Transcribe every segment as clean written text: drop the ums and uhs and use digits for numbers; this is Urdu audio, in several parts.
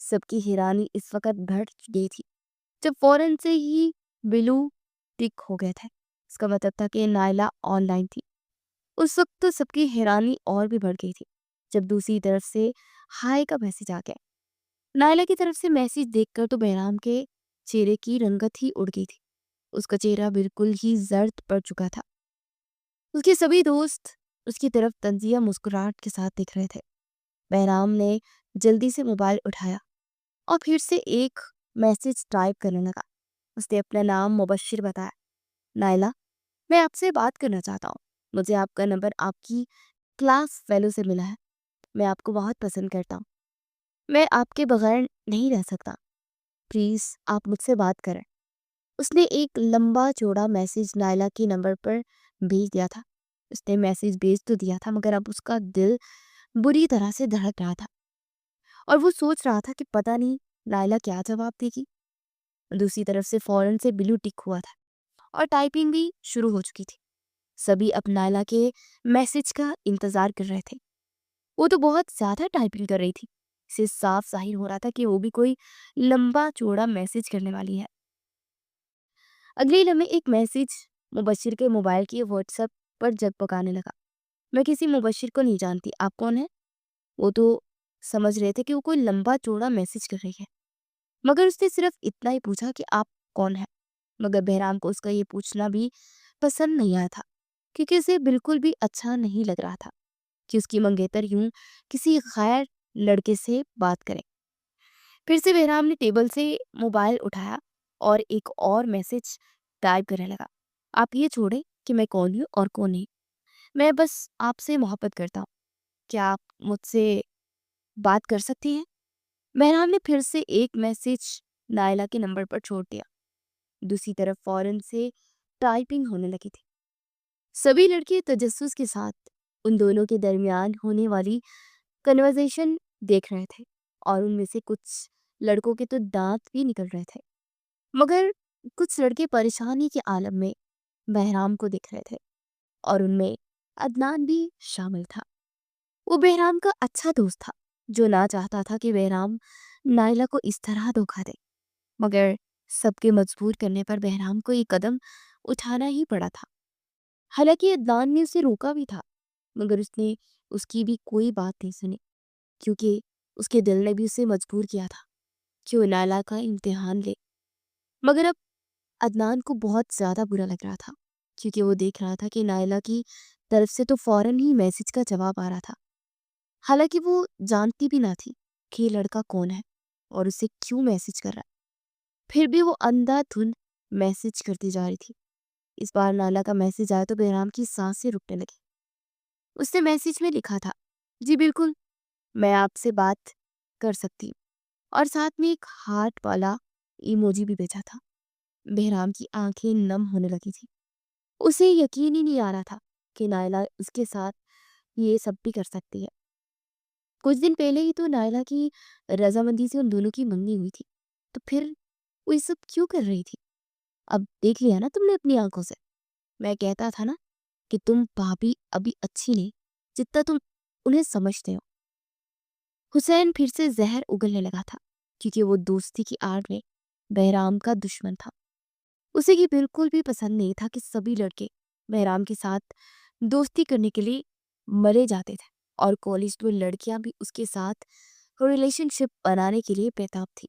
سب کی حیرانی اس وقت بڑھ گئی تھی جب فوراً سے ہی بلو ٹک ہو گئے تھے۔ اس کا مطلب تھا کہ نائلہ آن لائن تھی۔ اس وقت تو سب کی حیرانی اور بھی بڑھ گئی تھی جب دوسری طرف سے ہائے کا میسج آ گیا۔ نائلہ کی طرف سے میسج دیکھ کر تو بہرام کے چہرے کی رنگت ہی اڑ گئی تھی۔ اس کا چہرہ بالکل ہی زرد پڑ چکا تھا۔ اس کے سبھی دوست اس کی طرف طنزیہ مسکراہٹ کے ساتھ دیکھ رہے تھے۔ بہرام نے جلدی سے موبائل اٹھایا اور پھر سے ایک میسج ٹائپ کرنے لگا۔ اس نے اپنا نام مبشر بتایا۔ نائلہ، میں آپ سے بات کرنا چاہتا ہوں۔ مجھے آپ کا نمبر آپ کی کلاس فیلو سے ملا ہے۔ میں آپ کو بہت پسند کرتا ہوں۔ میں آپ کے بغیر نہیں رہ سکتا۔ پلیز آپ مجھ سے بات کریں۔ اس نے ایک لمبا چوڑا میسج نائلہ کے نمبر پر بھیج دیا تھا۔ اس نے میسج بھیج تو دیا تھا مگر اب اس کا دل بری طرح سے دھڑک رہا تھا اور وہ سوچ رہا تھا کہ پتہ نہیں نائلہ کیا جواب دے گی۔ دوسری طرف سے فوراً سے بلو ٹک ہوا تھا اور ٹائپنگ بھی شروع ہو چکی تھی۔ سبھی اب نائلہ کے میسج کا انتظار کر رہے تھے۔ وہ تو بہت زیادہ ٹائپنگ کر رہی تھی۔ اسے صاف ظاہر ہو رہا تھا کہ وہ بھی کوئی لمبا چوڑا میسج کرنے والی ہے۔ اگلے لمحے ایک میسج مبشر کے موبائل کی واٹس ایپ پر جگمگانے لگا۔ میں کسی مبشر کو نہیں جانتی، آپ کون ہیں؟ وہ تو سمجھ رہے تھے کہ وہ کوئی لمبا چوڑا میسج کر رہی ہے، مگر اس نے صرف اتنا ہی پوچھا کہ آپ کون ہیں۔ مگر بہرام کو اس کا یہ پوچھنا بھی پسند نہیں آیا تھا کیونکہ اسے بالکل بھی اچھا نہیں لگ رہا تھا کہ اس کی منگیتر یوں کسی غیر لڑکے سے بات کرے۔ پھر سے بہرام نے ٹیبل سے موبائل اٹھایا اور ایک اور میسج ٹائپ کرنے لگا۔ آپ یہ چھوڑیں کہ میں کون ہوں اور کون نہیں، میں بس آپ سے محبت کرتا ہوں، کیا آپ مجھ سے بات کر سکتی ہیں؟ بہرام نے پھر سے ایک میسج نائلہ کے نمبر پر چھوڑ دیا۔ دوسری طرف فوراً سے ٹائپنگ ہونے لگی تھی۔ سبھی لڑکے تجسس کے ساتھ ان دونوں کے درمیان ہونے والی کنورزیشن دیکھ رہے تھے اور ان میں سے کچھ لڑکوں کے تو دانت بھی نکل رہے تھے، مگر کچھ لڑکے پریشانی کے عالم میں بہرام کو دیکھ رہے تھے اور ان میں عدنان بھی شامل تھا۔ وہ بہرام کا اچھا دوست تھا جو نہ چاہتا تھا کہ بہرام نائلہ کو اس طرح دھوکا دے، مگر سب کے مجبور کرنے پر بہرام کو یہ قدم اٹھانا ہی پڑا تھا۔ حالانکہ عدنان نے اسے روکا بھی تھا مگر اس نے اس کی بھی کوئی بات نہیں سنی کیونکہ اس کے دل نے بھی اسے مجبور کیا تھا کہ وہ نائلہ کا امتحان لے۔ مگر اب عدنان کو بہت زیادہ برا لگ رہا تھا کیونکہ وہ دیکھ رہا تھا کہ نائلہ کی طرف سے تو فوراً ہی میسج کا جواب آ رہا تھا، حالانکہ وہ جانتی بھی نہ تھی کہ یہ لڑکا کون ہے اور اسے کیوں میسج کر رہا ہے، پھر بھی وہ اندھا دھند میسج کرتی جا رہی تھی۔ اس بار نائلہ کا میسج آیا تو بہرام کی سانسیں رکنے لگی۔ اس نے میسج میں لکھا تھا، جی بالکل میں آپ سے بات کر سکتی ہوں، اور ساتھ میں ایک ہارٹ والا ایموجی بھی بھیجا تھا۔ بہرام کی آنکھیں نم ہونے لگی تھی۔ اسے یقین ہی نہیں آ رہا تھا کہ نائلہ اس کے ساتھ یہ سب بھی کر سکتی ہے۔ کچھ دن پہلے ہی تو نائلہ کی رضامندی سے ان دونوں کی منگنی ہوئی تھی، تو پھر وہ یہ سب کیوں کر رہی تھی؟ اب دیکھ لیا نا تم نے اپنی آنکھوں سے۔ میں کہتا تھا نا کہ تم بھابھی ابھی اچھی نہیں جتنا تم انہیں سمجھتے ہو۔ حسین پھر سے زہر اگلنے لگا تھا کیونکہ وہ دوستی کی آڑ میں بہرام کا دشمن تھا۔ اسے یہ بالکل بھی پسند نہیں تھا کہ سبھی لڑکے بہرام کے ساتھ دوستی کرنے کے لیے مرے جاتے تھے اور کالج میں لڑکیاں بھی اس کے ساتھ ریلیشن شپ بنانے کے لیے بیتاب تھی۔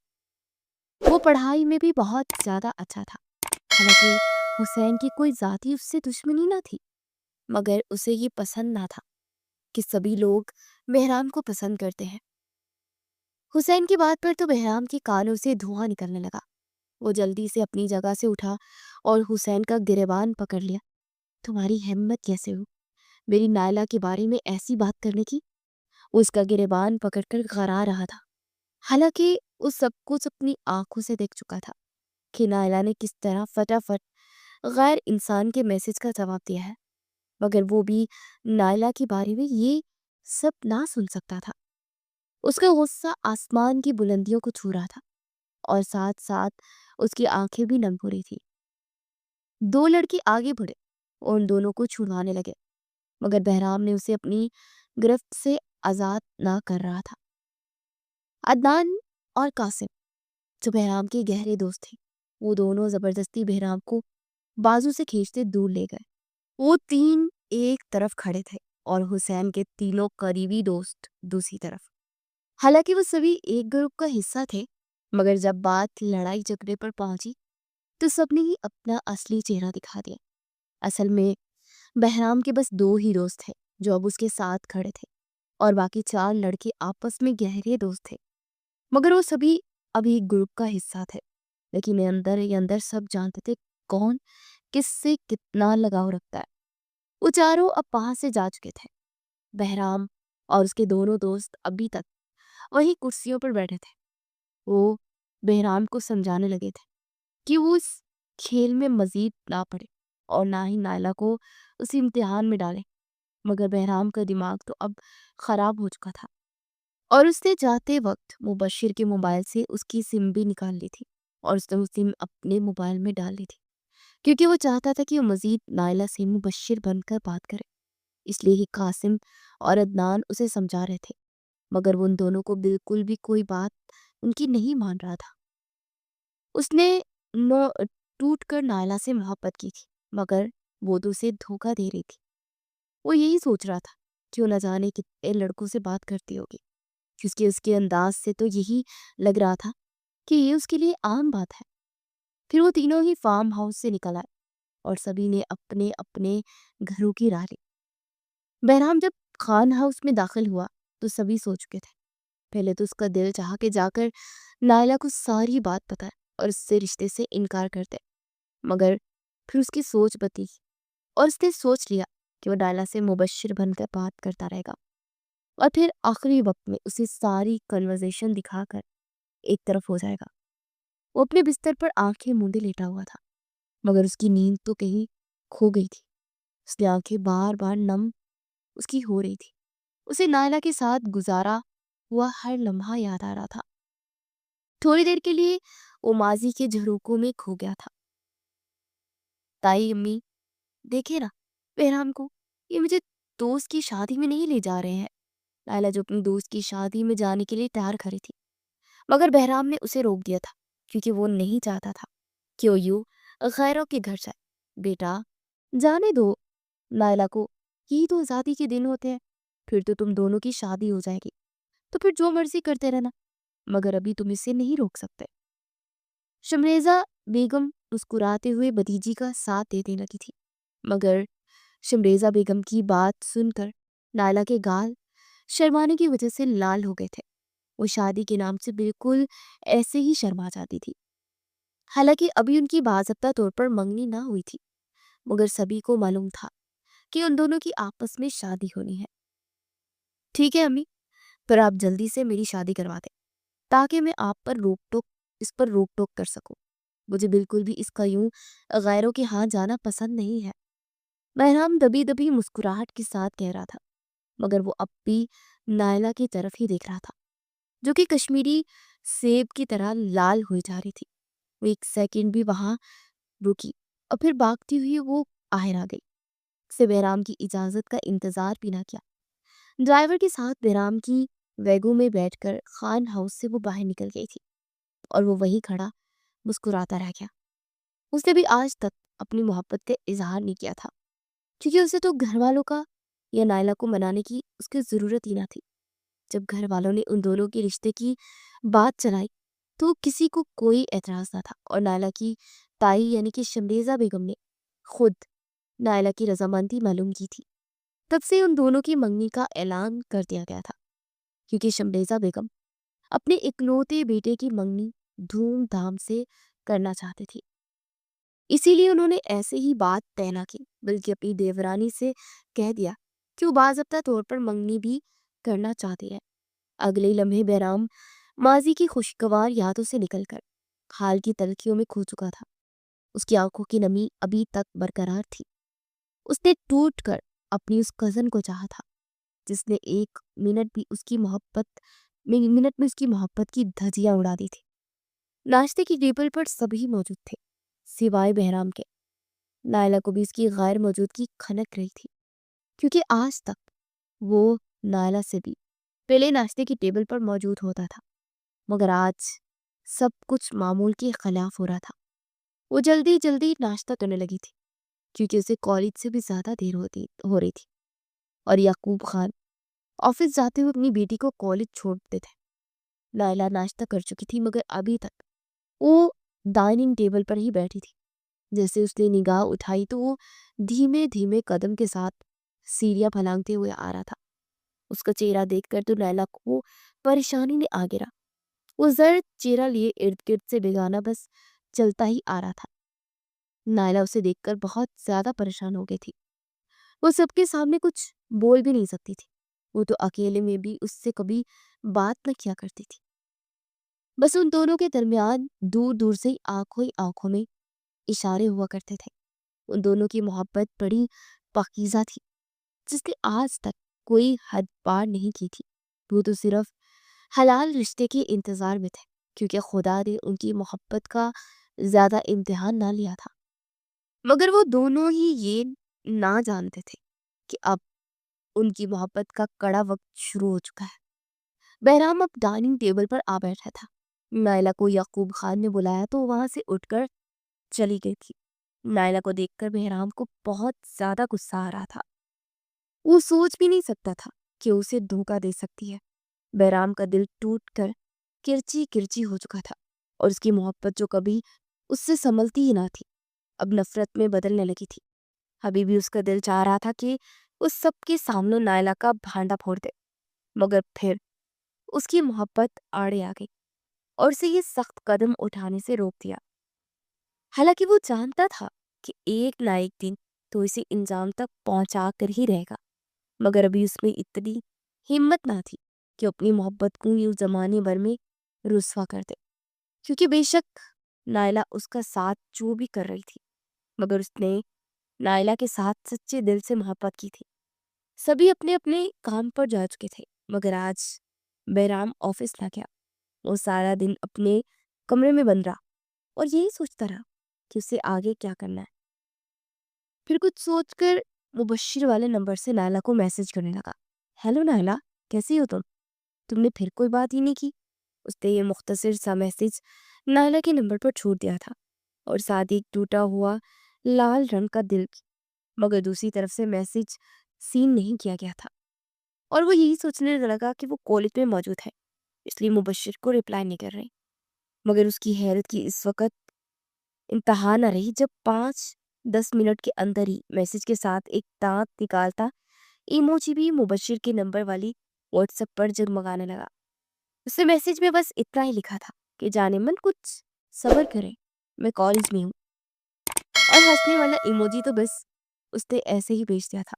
وہ پڑھائی میں بھی بہت زیادہ اچھا تھا، حالانکہ حسین کی کوئی ذاتی اس سے دشمنی نہ تھی، مگر اسے یہ پسند نہ تھا کہ سبھی لوگ بہرام کو پسند کرتے ہیں۔ حسین کی بات پر تو بہرام کے کانوں سے دھواں نکلنے لگا۔ وہ جلدی سے اپنی جگہ سے اٹھا اور حسین کا گریبان پکڑ لیا۔ تمہاری ہمت کیسے ہو میری نائلہ کے بارے میں ایسی بات کرنے کی؟ وہ اس کا گریبان پکڑ کر غرا رہا تھا، حالانکہ وہ سب کچھ اپنی آنکھوں سے دیکھ چکا تھا کہ نائلہ نے کس طرح فٹافٹ غیر انسان کے میسج کا جواب دیا ہے، مگر وہ بھی نائلہ کے بارے میں یہ سب نہ سن سکتا تھا۔ اس کا غصہ آسمان کی بلندیوں کو چھو رہا تھا اور ساتھ ساتھ اس کی آنکھیں بھی نم ہو رہی تھی۔ دو لڑکے آگے بڑھے اور ان دونوں کو چھڑوانے لگے، مگر بہرام نے اسے اپنی گرفت سے آزاد نہ کر رہا تھا۔ عدنان اور قاسم جو بہرام کے گہرے دوست تھے، وہ دونوں زبردستی بہرام کو بازو سے کھینچتے دور لے گئے۔ وہ تین ایک طرف کھڑے تھے اور حسین کے تینوں قریبی دوست دوسری طرف۔ حالانکہ وہ سبھی ایک گروپ کا حصہ تھے، مگر جب بات لڑائی جھگڑے پر پہنچی تو سب نے ہی اپنا اصلی چہرہ دکھا دیا۔ اصل میں بہرام کے بس دو ہی دوست تھے جو اب اس کے ساتھ کھڑے تھے، اور باقی چار لڑکے آپس میں گہرے دوست تھے، مگر وہ سبھی اب ایک گروپ کا حصہ تھے، لیکن اندر ہی اندر سب جانتے تھے کون کس سے کتنا لگاؤ رکھتا ہے۔ وہ چاروں اب وہاں سے جا چکے تھے۔ بہرام اور اس کے دونوں دوست ابھی تک وہی کرسیوں پر بیٹھے تھے۔ وہ بہرام کو سمجھانے لگے تھے کہ وہ اس کھیل میں مزید نہ پڑے اور نہ ہی نائلہ کو اس امتحان میں ڈالے، مگر بہرام کا دماغ تو اب خراب ہو چکا تھا، اور اس نے جاتے وقت مبشر کے موبائل سے اس کی سم بھی نکال لی تھی اور اس نے وہ سم اپنے موبائل میں ڈال لی تھی، کیونکہ وہ چاہتا تھا کہ وہ مزید نائلہ سے مبشر بن کر بات کرے۔ اس لیے ہی قاسم اور عدنان اسے سمجھا رہے تھے، مگر وہ ان دونوں کو بالکل بھی کوئی بات ان کی نہیں مان رہا تھا۔ اس نے نو ٹوٹ کر نائلہ سے محبت کی تھی، مگر وہ تو اسے دھوکہ دے رہی تھی۔ وہ یہی سوچ رہا تھا کہ وہ نہ جانے کتنے لڑکوں سے بات کرتی ہوگی، کیونکہ اس کے انداز سے تو یہی لگ رہا تھا کہ یہ اس کے لیے عام بات ہے۔ پھر وہ تینوں ہی فارم ہاؤس سے نکل آئے اور سبھی نے اپنے اپنے گھروں کی راہ لی۔ بہرام جب خان ہاؤس میں داخل ہوا تو سبھی سو چکے تھے۔ پہلے تو اس کا دل چاہا کہ جا کر نائلہ کو ساری بات بتائے اور اس سے رشتے سے انکار کر دے، مگر پھر اس کی سوچ بدلی اور اس نے سوچ لیا کہ وہ نائلہ سے مبشر بن کر بات کرتا رہے گا، اور پھر آخری وقت میں اسے ساری کنورزیشن دکھا کر ایک طرف ہو جائے گا۔ وہ اپنے بستر پر آنکھیں مونڈے لیٹا ہوا تھا، مگر اس کی نیند تو کہیں کھو گئی تھی۔ اس نے آنکھیں بار بار نم اس کی ہو رہی تھی۔ اسے نائلہ کے ساتھ گزارا ہوا ہر لمحہ یاد آ رہا تھا۔ تھوڑی دیر کے لیے وہ ماضی کے جھروکوں میں کھو گیا تھا۔ تائی امی، دیکھے نا بہرام کو، یہ مجھے دوست کی شادی میں نہیں لے جا رہے ہیں۔ نائلہ جو اپنی دوست کی شادی میں جانے کے لیے تیار کھڑی تھی، مگر بہرام نے اسے روک دیا تھا، کیونکہ وہ نہیں چاہتا تھا کہ وہ یوں غیروں کے گھر جائے۔ بیٹا، جانے دو نائلہ کو، یہی تو آزادی کے دن ہوتے ہیں، پھر تو تم دونوں کی شادی ہو جائے گی، تو پھر جو مرضی کرتے رہنا، مگر ابھی تم اسے نہیں روک سکتے۔ شمریزہ بیگم مسکراتے ہوئے بھتیجی کا ساتھ دینے لگی تھی، مگر شمریزہ بیگم کی بات سن کر نائلہ کے گال شرمانے کی وجہ سے لال ہو گئے تھے۔ وہ شادی کے نام سے بالکل ایسے ہی شرما جاتی تھی۔ حالانکہ ابھی ان کی باضابطہ طور پر منگنی نہ ہوئی تھی، مگر سبھی کو معلوم تھا کہ ان دونوں کی آپس میں شادی ہونی ہے۔ ٹھیک ہے امی، پر آپ جلدی سے میری شادی کروا دیں تاکہ میں اس پر روک ٹوک کر سکوں۔ مجھے بالکل بھی اس کا یوں غیروں کے ہاں جانا پسند نہیں ہے۔ بہرام دبی دبی مسکراہٹ کے ساتھ کہہ رہا تھا، مگر وہ اب بھی نائلہ کی طرف ہی دیکھ رہا تھا، جو کہ کشمیری سیب کی طرح لال ہوئی جا رہی تھی۔ وہ ایک سیکنڈ بھی وہاں رکی اور پھر بھاگتی ہوئی وہ باہر آ گئی۔ اسے بہرام کی اجازت کا انتظار بھی نہ کیا۔ ڈرائیور کے ساتھ بہرام کی ویگو میں بیٹھ کر خان ہاؤس سے وہ باہر نکل گئی تھی، اور وہ وہی کھڑا مسکراتا رہ گیا۔ اس نے بھی آج تک اپنی محبت کا اظہار نہیں کیا تھا، کیونکہ اسے تو گھر والوں کا یا نائلہ کو منانے کی اس کی ضرورت ہی نہ تھی۔ جب گھر والوں نے ان دونوں کے رشتے کی بات چلائی تو کسی کو کوئی اعتراض نہ تھا، اور نائلہ کی تائی یعنی کہ شمریزہ بیگم نے خود نائلہ کی رضامندی معلوم کی تھی۔ تب سے ان دونوں کی منگنی کا اعلان کر دیا گیا تھا، کیونکہ شمریزہ بیگم اپنے اکلوتے بیٹے کی منگنی دھوم دھام سے کرنا چاہتے تھی۔ اسی لیے انہوں نے ایسے ہی بات طے نہ کی، بلکہ اپنی دیورانی سے کہہ دیا کہ وہ باضابطہ طور پر منگنی بھی کرنا چاہتے ہیں۔ اگلے لمحے بہرام ماضی کی خوشگوار یادوں سے نکل کر حال کی تلخیوں میں کھو چکا تھا۔ اس کی آنکھوں کی نمی ابھی تک برقرار تھی۔ اس نے ٹوٹ کر اپنی اس کزن کو چاہا تھا جس نے ایک منٹ میں اس کی محبت کی دھجیاں اڑا دی تھی۔ ناشتے کی ٹیبل پر سبھی موجود تھے سوائے بہرام کے۔ نائلہ کو بھی اس کی غیر موجودگی کھنک رہی تھی، کیونکہ آج تک وہ نائلہ سے بھی پہلے ناشتے کی ٹیبل پر موجود ہوتا تھا، مگر آج سب کچھ معمول کے خلاف ہو رہا تھا۔ وہ جلدی جلدی ناشتہ کرنے لگی تھی کیونکہ اسے کالج سے بھی زیادہ دیر ہو رہی تھی، اور یعقوب خان آفس جاتے ہوئے اپنی بیٹی کو کالج چھوڑتے تھے۔ نائلہ ناشتہ کر چکی تھی مگر ابھی تک وہ ڈائننگ ٹیبل پر ہی بیٹھی تھی۔ جیسے اس نے نگاہ اٹھائی تو وہ دھیمے دھیمے قدم کے ساتھ سیڑھیاں پھلانگتے ہوئے آ رہا تھا۔ اس کا چہرہ دیکھ کر تو نائلہ کو پریشانی نے آ گرا۔ وہ زرد چہرہ لیے ارد گرد سے بیگانہ بس چلتا ہی آ رہا تھا۔ نائلہ اسے دیکھ کر بہت زیادہ پریشان ہو گئی تھی۔ وہ سب کے سامنے کچھ بول بھی نہیں سکتی تھی۔ وہ تو اکیلے میں بھی اس سے کبھی بات نہ کیا کرتی تھی۔ بس ان دونوں کے درمیان دور دور سے آنکھوں ہی آنکھوں میں اشارے ہوا کرتے تھے۔ ان دونوں کی محبت بڑی پاکیزہ تھی جس نے آج تک کوئی حد پار نہیں کی تھی۔ وہ تو صرف حلال رشتے کے انتظار میں تھے کیونکہ خدا نے ان کی محبت کا زیادہ امتحان نہ لیا تھا۔ مگر وہ دونوں ہی یہ نہ جانتے تھے کہ اب ان کی محبت کا کڑا وقت شروع ہو چکا ہے۔ بہرام اب ڈائننگ ٹیبل پر آ بیٹھا تھا۔ نائلہ کو یعقوب خان نے بلایا تو وہاں سے اٹھ کر چلی گئی تھی۔ نائلہ کو دیکھ کر بہرام کو بہت زیادہ غصہ آ رہا تھا۔ وہ سوچ بھی نہیں سکتا تھا کہ اسے دھوکہ دے سکتی ہے۔ بہرام کا دل ٹوٹ کر کرچی کرچی ہو چکا تھا، اور اس کی محبت جو کبھی اس سے سنبھلتی ہی نہ تھی اب نفرت میں بدلنے لگی تھی۔ ابھی بھی اس کا دل چاہ رہا تھا کہ اس سب کے سامنے نائلہ کا بھانڈا پھوڑ دے، مگر پھر اس کی محبت آڑے آ گئی اور اسے یہ سخت قدم اٹھانے سے روک دیا۔ حالانکہ وہ جانتا تھا کہ ایک نہ ایک دن تو اسے انجام تک پہنچا کر ہی رہے گا، مگر ابھی اس میں اتنی ہمت نہ تھی کہ اپنی محبت کو یوں زمانے بھر میں رسوا کر دے۔ کیونکہ بے شک نائلہ اس کا ساتھ جو بھی کر رہی تھی، مگر اس نے نائلہ کے ساتھ سچے دل سے محبت کی تھی۔ سبھی اپنے اپنے کام پر جا چکے تھے، مگر آج بہرام آفس نہ گیا۔ وہ سارا دن اپنے کمرے میں بند رہا اور یہی سوچتا رہا کہ اسے آگے کیا کرنا ہے۔ پھر کچھ سوچ کر مبشر والے نمبر سے نائلہ کو میسج کرنے لگا۔ ہیلو نائلہ، کیسی ہو تم نے پھر کوئی بات ہی نہیں کی۔ اس نے یہ مختصر سا میسج نائلہ کے نمبر پر چھوڑ دیا تھا اور ساتھ ایک ٹوٹا ہوا لال رنگ کا دل بھی، مگر دوسری طرف سے میسج سین نہیں کیا گیا تھا، اور وہ یہی سوچنے لگا کہ وہ کالج میں موجود ہے اس لیے مبشر کو رپلائی نہیں کر رہی۔ مگر اس کی حیرت کی اس وقت انتہا نہ رہی جب 5-10 منٹ کے اندر ہی میسج کے ساتھ ایک دانت نکالتا ایموجی بھی مبشر کے نمبر والی واٹس ایپ پر جگمگانے لگا۔ اس نے میسج میں بس اتنا ہی لکھا تھا کہ جانے من کچھ صبر کریں، میں کالج میں ہوں، اور ہنسنے والا ایموجی تو بس اس نے ایسے ہی بھیج دیا تھا۔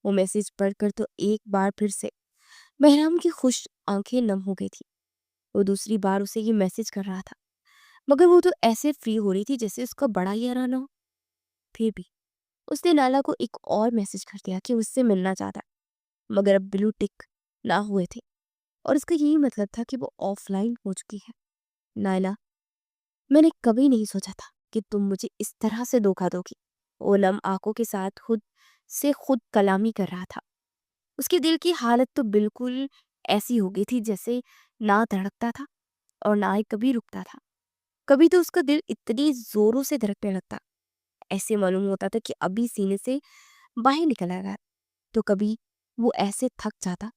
وہ میسج پڑھ کر تو ایک بار پھر سے بہرام کی خوش آنکھیں نم ہو گئی تھی۔ وہ دوسری بار اسے یہ میسج کر رہا تھا، مگر وہ تو ایسے فری ہو رہی تھی جیسے اس کا بڑا ہی آرام ہو۔ پھر بھی اس نے نائلہ کو ایک اور میسج کر دیا کہ اس سے ملنا چاہتا ہے، مگر اب بلو ٹک نہ ہوئے تھے، اور اس کا یہی مطلب تھا کہ وہ آف لائن ہو چکی ہے۔ نائلہ، میں نے کبھی نہیں سوچا تھا کہ تم مجھے اس طرح سے دھوکہ دو گی۔ وہ نم آنکھوں کے ساتھ خود سے خود کلامی کر رہا تھا۔ اس کے دل کی حالت تو بالکل ایسی ہو گئی تھی جیسے نہ دھڑکتا تھا اور نہ ہی کبھی رکتا تھا۔ کبھی تو اس کا دل اتنی زوروں سے دھڑکنے لگتا، ایسے معلوم ہوتا تھا کہ ابھی سینے سے باہر نکل آئے گا، تو کبھی وہ ایسے تھک جاتا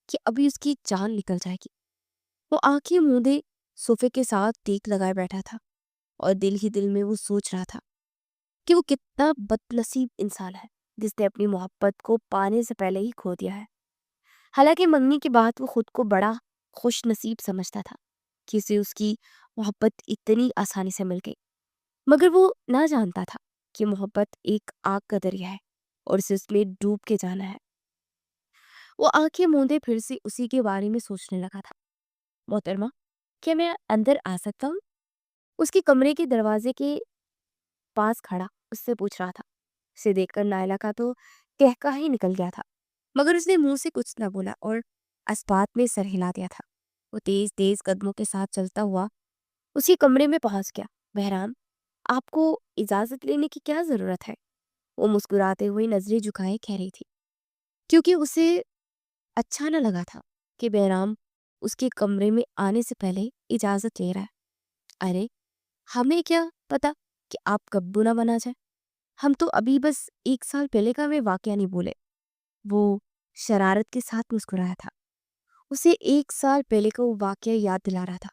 کہ ابھی اس کی جان نکل جائے گی۔ وہ آنکھیں موندے صوفے کے ساتھ ٹیک لگائے بیٹھا تھا اور دل ہی دل میں وہ سوچ رہا تھا کہ وہ کتنا بد نصیب انسان ہے جس نے اپنی محبت کو پانے سے پہلے ہی کھو دیا ہے۔ حالانکہ منگنی کے بعد وہ خود کو بڑا خوش نصیب سمجھتا تھا کہ اسے اس کی محبت اتنی آسانی سے مل گئی، مگر وہ نہ جانتا تھا کہ محبت ایک آگ کا دریا ہے اور اسے اس میں ڈوب کے جانا ہے۔ وہ آنکھیں موندے پھر سے اسی کے بارے میں سوچنے لگا تھا۔ محترمہ، کیا میں اندر آ سکتا ہوں؟ اس کے کمرے کے دروازے کے پاس کھڑا اس سے پوچھ رہا تھا۔ اسے دیکھ کر نائلہ کا تو کہکا ہی نکل گیا تھا، مگر اس نے منہ سے کچھ نہ بولا اور اسبات میں سر ہلا دیا تھا۔ وہ تیز تیز قدموں کے ساتھ چلتا ہوا اسی کمرے میں پہنچ گیا۔ بہرام، آپ کو اجازت لینے کی کیا ضرورت ہے؟ وہ مسکراتے ہوئے نظریں جھکائے کہہ رہی تھی، کیونکہ اسے اچھا نہ لگا تھا کہ بہرام اس کے کمرے میں آنے سے پہلے اجازت لے رہا ہے۔ ارے ہمیں کیا پتا کہ آپ کب بنا بنا جائے، ہم تو ابھی بس 1 سال پہلے کا میں واقعہ نہیں بولے۔ وہ شرارت کے ساتھ مسکرایا تھا۔ اسے 1 سال پہلے کا وہ واقعہ یاد دلا رہا تھا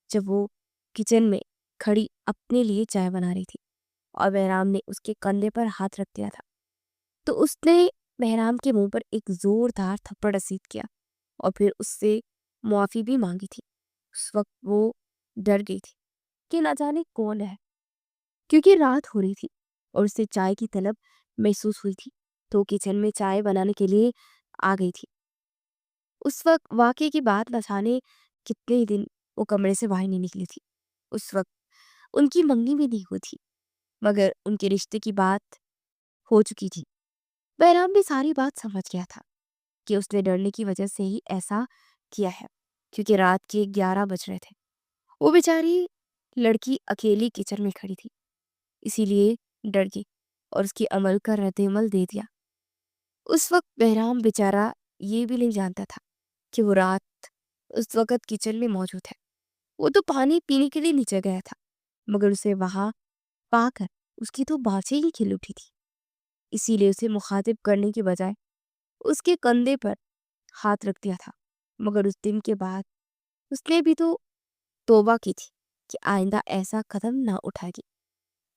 جب وہ کچن میں کھڑی اپنے لیے چائے بنا رہی تھی اور بہرام نے اس کے کندھے پر ہاتھ رکھ دیا تھا تو اس نے بہرام کے منہ پر ایک زوردار تھپڑ رسید کیا اور پھر اس سے معافی بھی مانگی تھی۔ اس وقت وہ ڈر گئی تھی کہ نہ جانے کون ہے، کیونکہ رات ہو رہی تھی اور اسے چائے کی طلب محسوس ہوئی تھی تو کچن میں چائے بنانے کے لیے آ گئی تھی۔ اس وقت واقعے کی بات نہ جانے کتنے ہی دن وہ کمرے سے باہر نہیں نکلی تھی۔ اس وقت ان کی منگنی بھی نہیں ہوئی تھی مگر ان کے رشتے کی بات ہو چکی تھی۔ بہرام بھی ساری بات سمجھ گیا تھا کہ اس نے ڈرنے کی وجہ سے ہی ایسا کیا ہے، کیونکہ رات کے 11 بج رہے تھے۔ وہ بیچاری لڑکی اکیلی کچن میں کھڑی تھی، اسی لیے ڈر گئی اور اس کی عمل کا رد عمل دے دیا۔ اس وقت بہرام بیچارہ یہ بھی نہیں جانتا تھا کہ وہ رات اس وقت کچن میں موجود ہے۔ وہ تو پانی پینے کے لیے نیچے گیا تھا مگر اسے وہاں پا کر اس کی تو باتیں ہی کھل اٹھی تھی، اسی لیے اسے مخاطب کرنے کے بجائے اس کے کندھے پر ہاتھ رکھ دیا تھا۔ مگر اس دن کے بعد اس نے بھی تو توبہ کی تھی کہ آئندہ ایسا قدم نہ اٹھائے گی،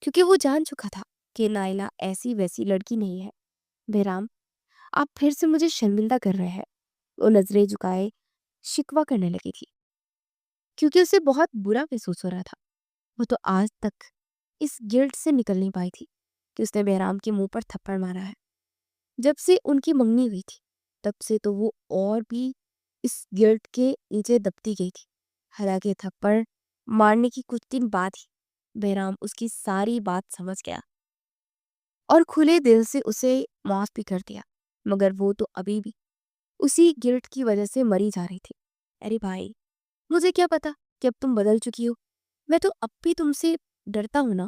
کیونکہ وہ جان چکا تھا کہ نائلہ ایسی ویسی لڑکی نہیں ہے۔ بہرام آپ پھر سے مجھے شرمندہ کر رہے ہیں، وہ نظریں جھکائے شکوہ کرنے لگی تھی کیونکہ اسے بہت برا محسوس ہو رہا تھا۔ وہ تو آج تک اس گلٹ سے نکل نہیں پائی تھی کہ اس نے بہرام کے منہ پر تھپڑ مارا ہے۔ جب سے ان کی منگنی ہوئی تھی تب سے تو وہ اور بھی اس گلٹ کے نیچے دبتی گئی تھی۔ حالانکہ تھپڑ مارنے کی کچھ دن بعد ہی بہرام اس کی ساری بات سمجھ گیا اور کھلے دل سے اسے معاف بھی کر دیا، مگر وہ تو ابھی بھی اسی گلٹ کی وجہ سے مری جا رہی تھی۔ ارے بھائی مجھے کیا پتا کہ اب تم بدل چکی ہو، میں تو اب بھی تم سے ڈرتا ہوں نا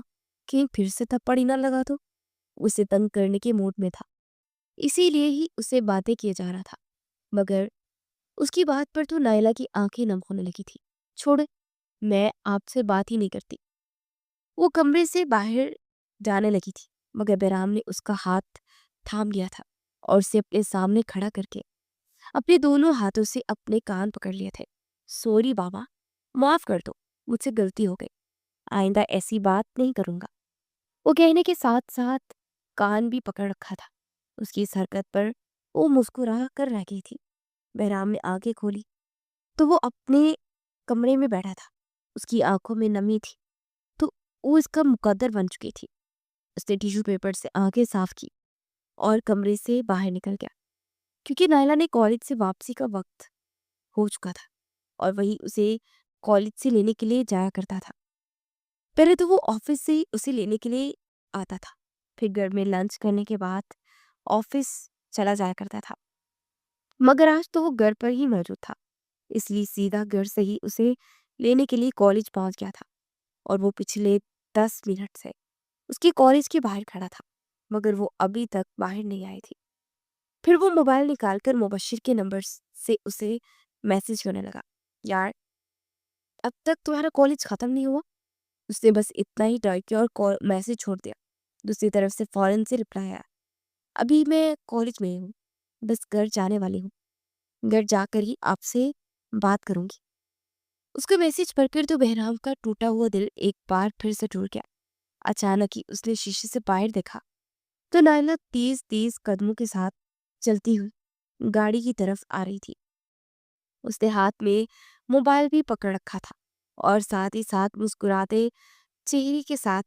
کہ پھر سے تھپڑ ہی نہ لگا دو۔ اسے تنگ کرنے کے موڈ میں تھا، اسی لیے ہی اسے باتیں کیے جا رہا تھا، مگر اس کی بات پر تو نائلہ کی آنکھیں نم ہونے لگی تھی۔ چھوڑے، میں آپ سے بات ہی نہیں کرتی۔ وہ کمرے سے باہر جانے لگی تھی مگر بہرام نے اس کا ہاتھ تھام لیا تھا اور اسے اپنے سامنے کھڑا کر کے اپنے دونوں ہاتھوں سے اپنے کان پکڑ لیے تھے۔ سوری بابا، معاف کر دو، مجھ سے غلطی ہو گئی، آئندہ ایسی بات نہیں کروں گا۔ وہ کہنے کے ساتھ ساتھ کان بھی پکڑ رکھا تھا۔ اس کی اس حرکت پر وہ مسکرا کر رہ گئی تھی۔ بہرام نے آنکھیں کھولی تو وہ اپنے کمرے میں بیٹھا تھا۔ اس کی آنکھوں میں نمی تھی تو وہ اس کا مقدر بن چکی تھی۔ اس نے ٹیشو پیپر سے آنکھیں صاف کی اور کمرے سے باہر نکل گیا، کیونکہ نائلہ نے کالج سے واپسی کا وقت ہو چکا تھا اور وہی اسے کالج سے لینے کے لیے جایا کرتا تھا۔ پہلے تو وہ آفس سے اسے لینے کے لیے آتا تھا، پھر گھر میں لنچ کرنے کے بعد آفس چلا جایا کرتا تھا، مگر آج تو وہ گھر پر ہی موجود تھا، اس لیے سیدھا گھر سے ہی اسے لینے کے لیے کالج پہنچ گیا تھا اور وہ پچھلے 10 منٹ سے اس کی کالج کے باہر کھڑا تھا مگر وہ ابھی تک باہر نہیں آئی تھی۔ پھر وہ موبائل نکال کر مبشر کے نمبر سے اسے میسج کرنے لگا، یار اب تک تمہارا کالج ختم نہیں ہوا؟ اس نے بس اتنا ہی ٹائپ کیا اور میسج چھوڑ دیا۔ دوسری طرف سے فوراً سے رپلائی آیا، ابھی میں کالج میں ہوں، بس گھر جانے والی ہوں، گھر جا کر ہی آپ سے بات کروں گی۔ اس کا میسج پڑھ کر تو بہرام کا ٹوٹا ہوا دل ایک بار پھر سے ٹوٹ گیا۔ اچانک ہی اس نے شیشے سے باہر دیکھا تو نائلہ تیز تیز قدموں کے ساتھ چلتی ہوئی گاڑی کی طرف آ رہی تھی۔ اس نے ہاتھ میں موبائل بھی پکڑ رکھا تھا اور ساتھ ہی ساتھ مسکراتے چہرے کے ساتھ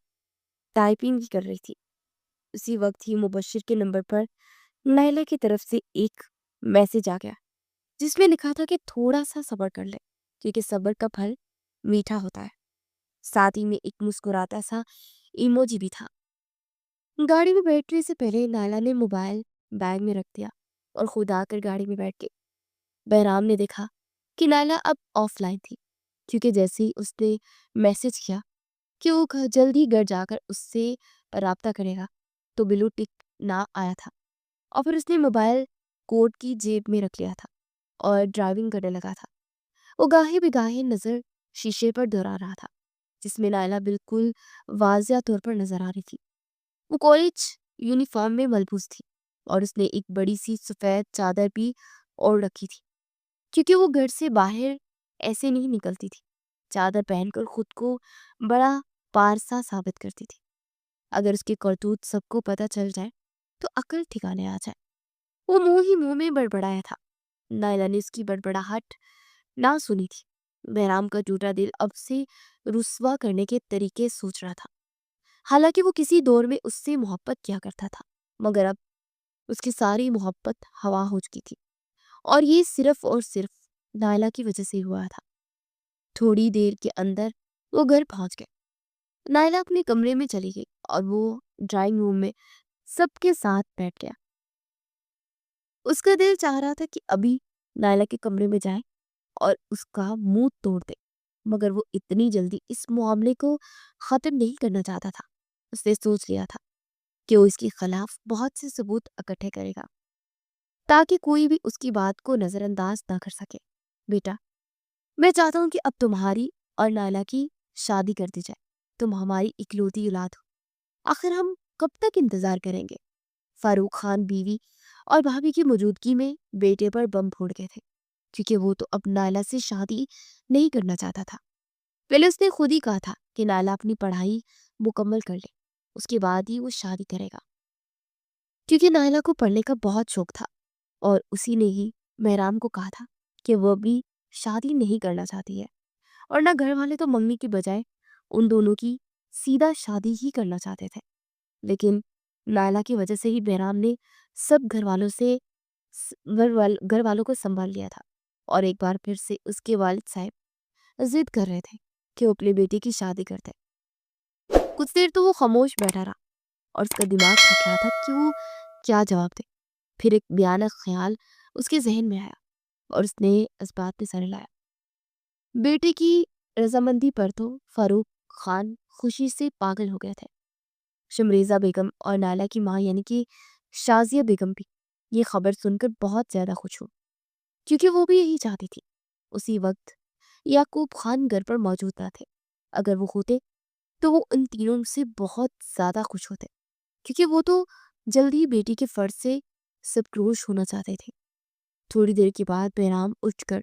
ٹائپنگ بھی کر رہی تھی۔ اسی وقت ہی مبشر کے نمبر پر نائلہ کی طرف سے ایک میسج آ گیا جس میں لکھا تھا کہ تھوڑا سا صبر کر لے کیونکہ صبر کا پھل میٹھا ہوتا ہے۔ ساتھ ہی میں ایک مسکراتا سا ایموجی بھی تھا۔ گاڑی میں بیٹھنے سے پہلے نائلہ نے موبائل بیگ میں رکھ دیا اور خود آ کر گاڑی میں بیٹھ گئی۔ بہرام نے دیکھا کہ نائلہ اب آف لائن تھی، کیونکہ جیسے ہی اس نے میسج کیا کہ وہ جلد ہی گھر جا کر اس سے رابطہ کرے گا تو بلو ٹک نہ آیا تھا، اور پھر اس نے موبائل کوٹ کی جیب میں رکھ لیا تھا اور ڈرائیونگ کرنے لگا تھا۔ وہ گاہے بگاہے نظر شیشے پر دہرا رہا تھا جس میں نائلہ بالکل واضح طور پر نظر آ رہی تھی۔ وہ کالج یونیفارم میں ملبوس تھی اور اس نے ایک بڑی سی سفید چادر بھی اوڑھ رکھی تھی کیونکہ وہ گھر سے باہر ایسے نہیں نکلتی تھی۔ چادر پہن کر خود کو بڑا پارسا ثابت کرتی تھی۔ اگر اس کے کرتوت سب کو پتہ چل جائے تو عقل ٹھکانے آ جائے۔ وہ منہ ہی منہ میں بڑبڑایا تھا۔ نائلہ نے اس کی بڑبڑاہٹ نہ سنی تھی۔ بہرام کا ٹوٹا دل اب سے رسوا کرنے کے طریقے سوچ رہا تھا۔ حالانکہ وہ کسی دور میں اس سے محبت کیا کرتا تھا مگر اب اس کی ساری محبت ہوا ہو چکی تھی اور یہ صرف اور صرف نائلہ کی وجہ سے ہوا تھا۔ تھوڑی دیر کے اندر وہ گھر پہنچ گئے۔ نائلہ اپنے کمرے میں چلی گئی اور وہ ڈرائنگ روم میں سب کے ساتھ بیٹھ گیا۔ اس کا دل چاہ رہا تھا کہ ابھی نائلہ کے کمرے میں جائے اور اس کا منہ توڑ دے مگر وہ اتنی جلدی اس معاملے کو ختم نہیں کرنا چاہتا تھا۔ اس نے سوچ لیا تھا کہ وہ اس کے خلاف بہت سے ثبوت اکٹھے کرے گا تاکہ کوئی بھی اس کی بات کو نظر انداز نہ کر سکے۔ بیٹا، میں چاہتا ہوں کہ اب تمہاری اور نائلہ کی شادی کر دی جائے۔ تم ہماری اکلوتی اولاد ہو، آخر ہم کب تک انتظار کریں گے؟ فاروق خان بیوی اور بھابھی کی موجودگی میں بیٹے پر بم پھوڑ گئے تھے کیونکہ وہ تو اب نائلہ سے شادی نہیں کرنا چاہتا تھا۔ پہلے اس نے خود ہی کہا تھا کہ نائلہ اپنی پڑھائی مکمل کر لے، اس کے بعد ہی وہ شادی کرے گا، کیونکہ نائلہ کو پڑھنے کا بہت شوق تھا اور اسی نے ہی بہرام کو کہا تھا کہ وہ ابھی شادی نہیں کرنا چاہتی ہے اور نہ گھر والے تو منگنی کی بجائے ان دونوں کی سیدھا شادی ہی کرنا چاہتے تھے۔ لیکن نائلہ کی وجہ سے ہی بہرام نے سب گھر والوں کو سنبھال لیا تھا اور ایک بار پھر سے اس کے والد صاحب ضد کر رہے تھے کہ وہ اپنے بیٹے کی شادی کرتے۔ کچھ دیر تو وہ خاموش بیٹھا رہا اور اس کا دماغ تھک رہا تھا کہ وہ کیا جواب دے۔ پھر ایک بیانہ خیال اس کے ذہن میں آیا اور اس نے اس بات پہ سر ہلایا۔ بیٹے کی رضامندی پر تو فاروق خان خوشی سے پاگل ہو گئے تھے۔ شمریزہ بیگم اور نائلہ کی ماں یعنی کہ شازیہ بیگم بھی یہ خبر سن کر بہت زیادہ خوش ہو کیونکہ وہ بھی یہی چاہتی تھی۔ اسی وقت یعقوب خان گھر پر موجود نہ تھے۔ اگر وہ ہوتے تو وہ ان تینوں سے بہت زیادہ خوش ہوتے کیونکہ وہ تو جلدی بیٹی کے فرض سے سرفروش ہونا چاہتے تھے۔ تھوڑی دیر کے بعد بہرام اٹھ کر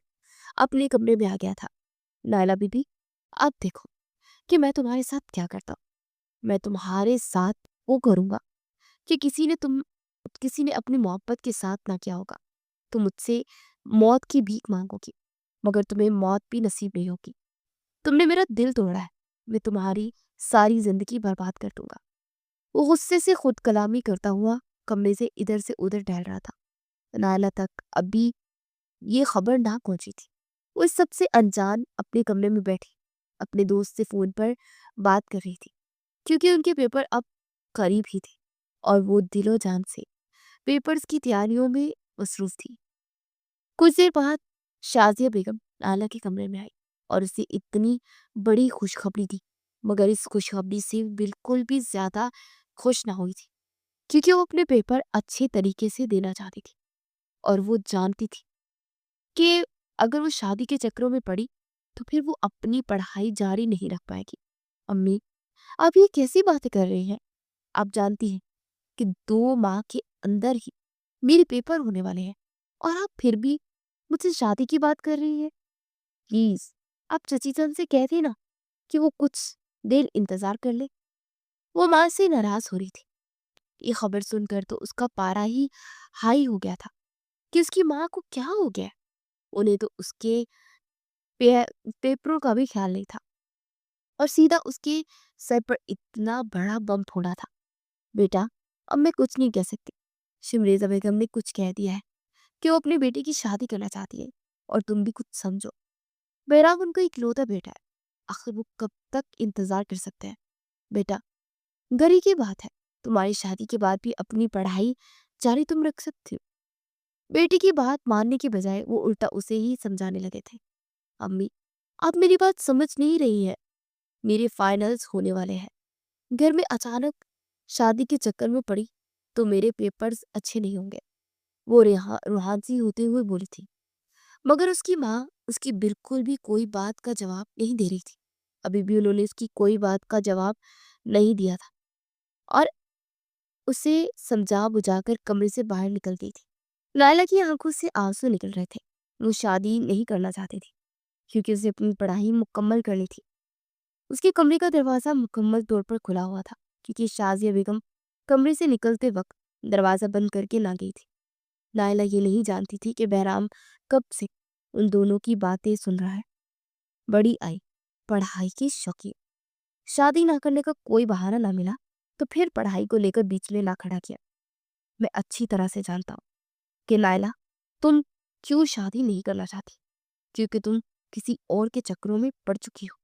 اپنے کمرے میں آ گیا تھا۔ نائلہ بی بی، اب دیکھو کہ میں تمہارے ساتھ کیا کرتا ہوں۔ میں تمہارے ساتھ وہ کروں گا کہ کسی نے اپنی محبت کے ساتھ نہ کیا ہوگا۔ تم مجھ سے موت کی بھیک مانگو گی مگر تمہیں موت بھی نصیب نہیں ہوگی۔ تم نے میرا دل توڑا ہے، میں تمہاری ساری زندگی برباد کر دوں گا۔ وہ غصے سے خود کلامی کرتا ہوا کمرے سے ادھر سے ادھر ٹہل رہا تھا۔ نائلہ تک اب بھی یہ خبر نہ پہنچی تھی۔ وہ سب سے انجان اپنے کمرے میں بیٹھی اپنے دوست سے فون پر بات کر رہی تھی کیونکہ ان کے پیپر اب قریب ہی تھے اور وہ دل و جان سے پیپرز کی تیاریوں میں مصروف تھی۔ کچھ دیر بعد شازیہ بیگم نائلہ کے کمرے میں آئی اور اسے اتنی بڑی خوشخبری دی مگر اس خوشخبری سے بالکل بھی زیادہ خوش نہ ہوئی تھی کیونکہ وہ اپنے پیپر اچھے طریقے سے دینا چاہتی تھی اور وہ جانتی تھی کہ اگر وہ شادی کے چکروں میں پڑی تو پھر وہ اپنی پڑھائی جاری نہیں رکھ پائے گی۔ امی، آپ یہ کیسی باتیں کر رہی ہیں؟ آپ جانتی ہیں کہ 2 ماہ کے اندر ہی میرے پیپر ہونے والے ہیں اور آپ پھر بھی مجھ سے شادی کی بات کر رہی ہیں۔ پلیز آپ چچی جان سے کہہ دینا کہ وہ کچھ دیر انتظار کر لے۔ وہ ماں سے ناراض ہو رہی تھی۔ یہ خبر سن کر تو اس کا پارا ہی ہائی ہو گیا تھا کہ اس کی ماں کو کیا ہو گیا۔ انہیں تو اس کے پیپروں کا بھی خیال نہیں تھا اور سیدھا اس کے سر پر اتنا بڑا بم پھوڑا تھا۔ بیٹا، اب میں کچھ نہیں کہہ سکتی۔ شمریزہ بیگم نے کچھ کہہ دیا ہے کہ وہ اپنے بیٹے کی شادی کرنا چاہتی ہے اور تم بھی کچھ سمجھو۔ بہرام ان کا اکلوتا بیٹا ہے، آخر وہ کب تک انتظار کر سکتے ہیں؟ بیٹا، گھر ہی کی بات ہے، تمہاری شادی کے بعد بھی اپنی پڑھائی جاری تم رکھ سکتے ہو۔ بیٹی کی بات ماننے کے بجائے وہ الٹا اسے ہی سمجھانے لگے تھے۔ امی، آپ میری بات سمجھ نہیں رہی ہیں، میرے فائنلز ہونے والے ہیں۔ گھر میں اچانک شادی کے چکر میں پڑی تو میرے پیپرز اچھے نہیں ہوں گے، وہ روحان سی ہوتے ہوئے بولی تھی مگر اس کی ماں اس کی بالکل بھی کوئی بات کا جواب نہیں دے رہی تھی۔ ابھی بھی انہوں نے اس کی کوئی بات کا جواب نہیں دیا تھا اور اسے سمجھا بجھا کر کمرے سے باہر نکل گئی تھی۔ لائلہ کی آنکھوں سے آنسو نکل رہے تھے۔ وہ شادی نہیں کرنا چاہتی تھی کیونکہ اسے اپنی پڑھائی مکمل کرنی تھی۔ اس کے کمرے کا دروازہ مکمل طور پر کھلا ہوا تھا کیونکہ شازیہ بیگم کمرے سے نکلتے وقت دروازہ بند کر کے نہ گئی تھی۔ لائلہ یہ نہیں جانتی تھی کہ بہرام کب سے ان دونوں کی باتیں سن رہا ہے۔ بڑی آئی، پڑھائی کی شوقین، شادی نہ کرنے کا کوئی بہانہ نہ ملا تو پھر پڑھائی کو لے کر بیچ میں نہ کھڑا کیا۔ میں اچھی طرح سے جانتا ہوں کہ لائلہ تم کیوں شادی نہیں کرنا چاہتی، کیونکہ تم کسی اور کے چکروں میں پڑ چکی ہو۔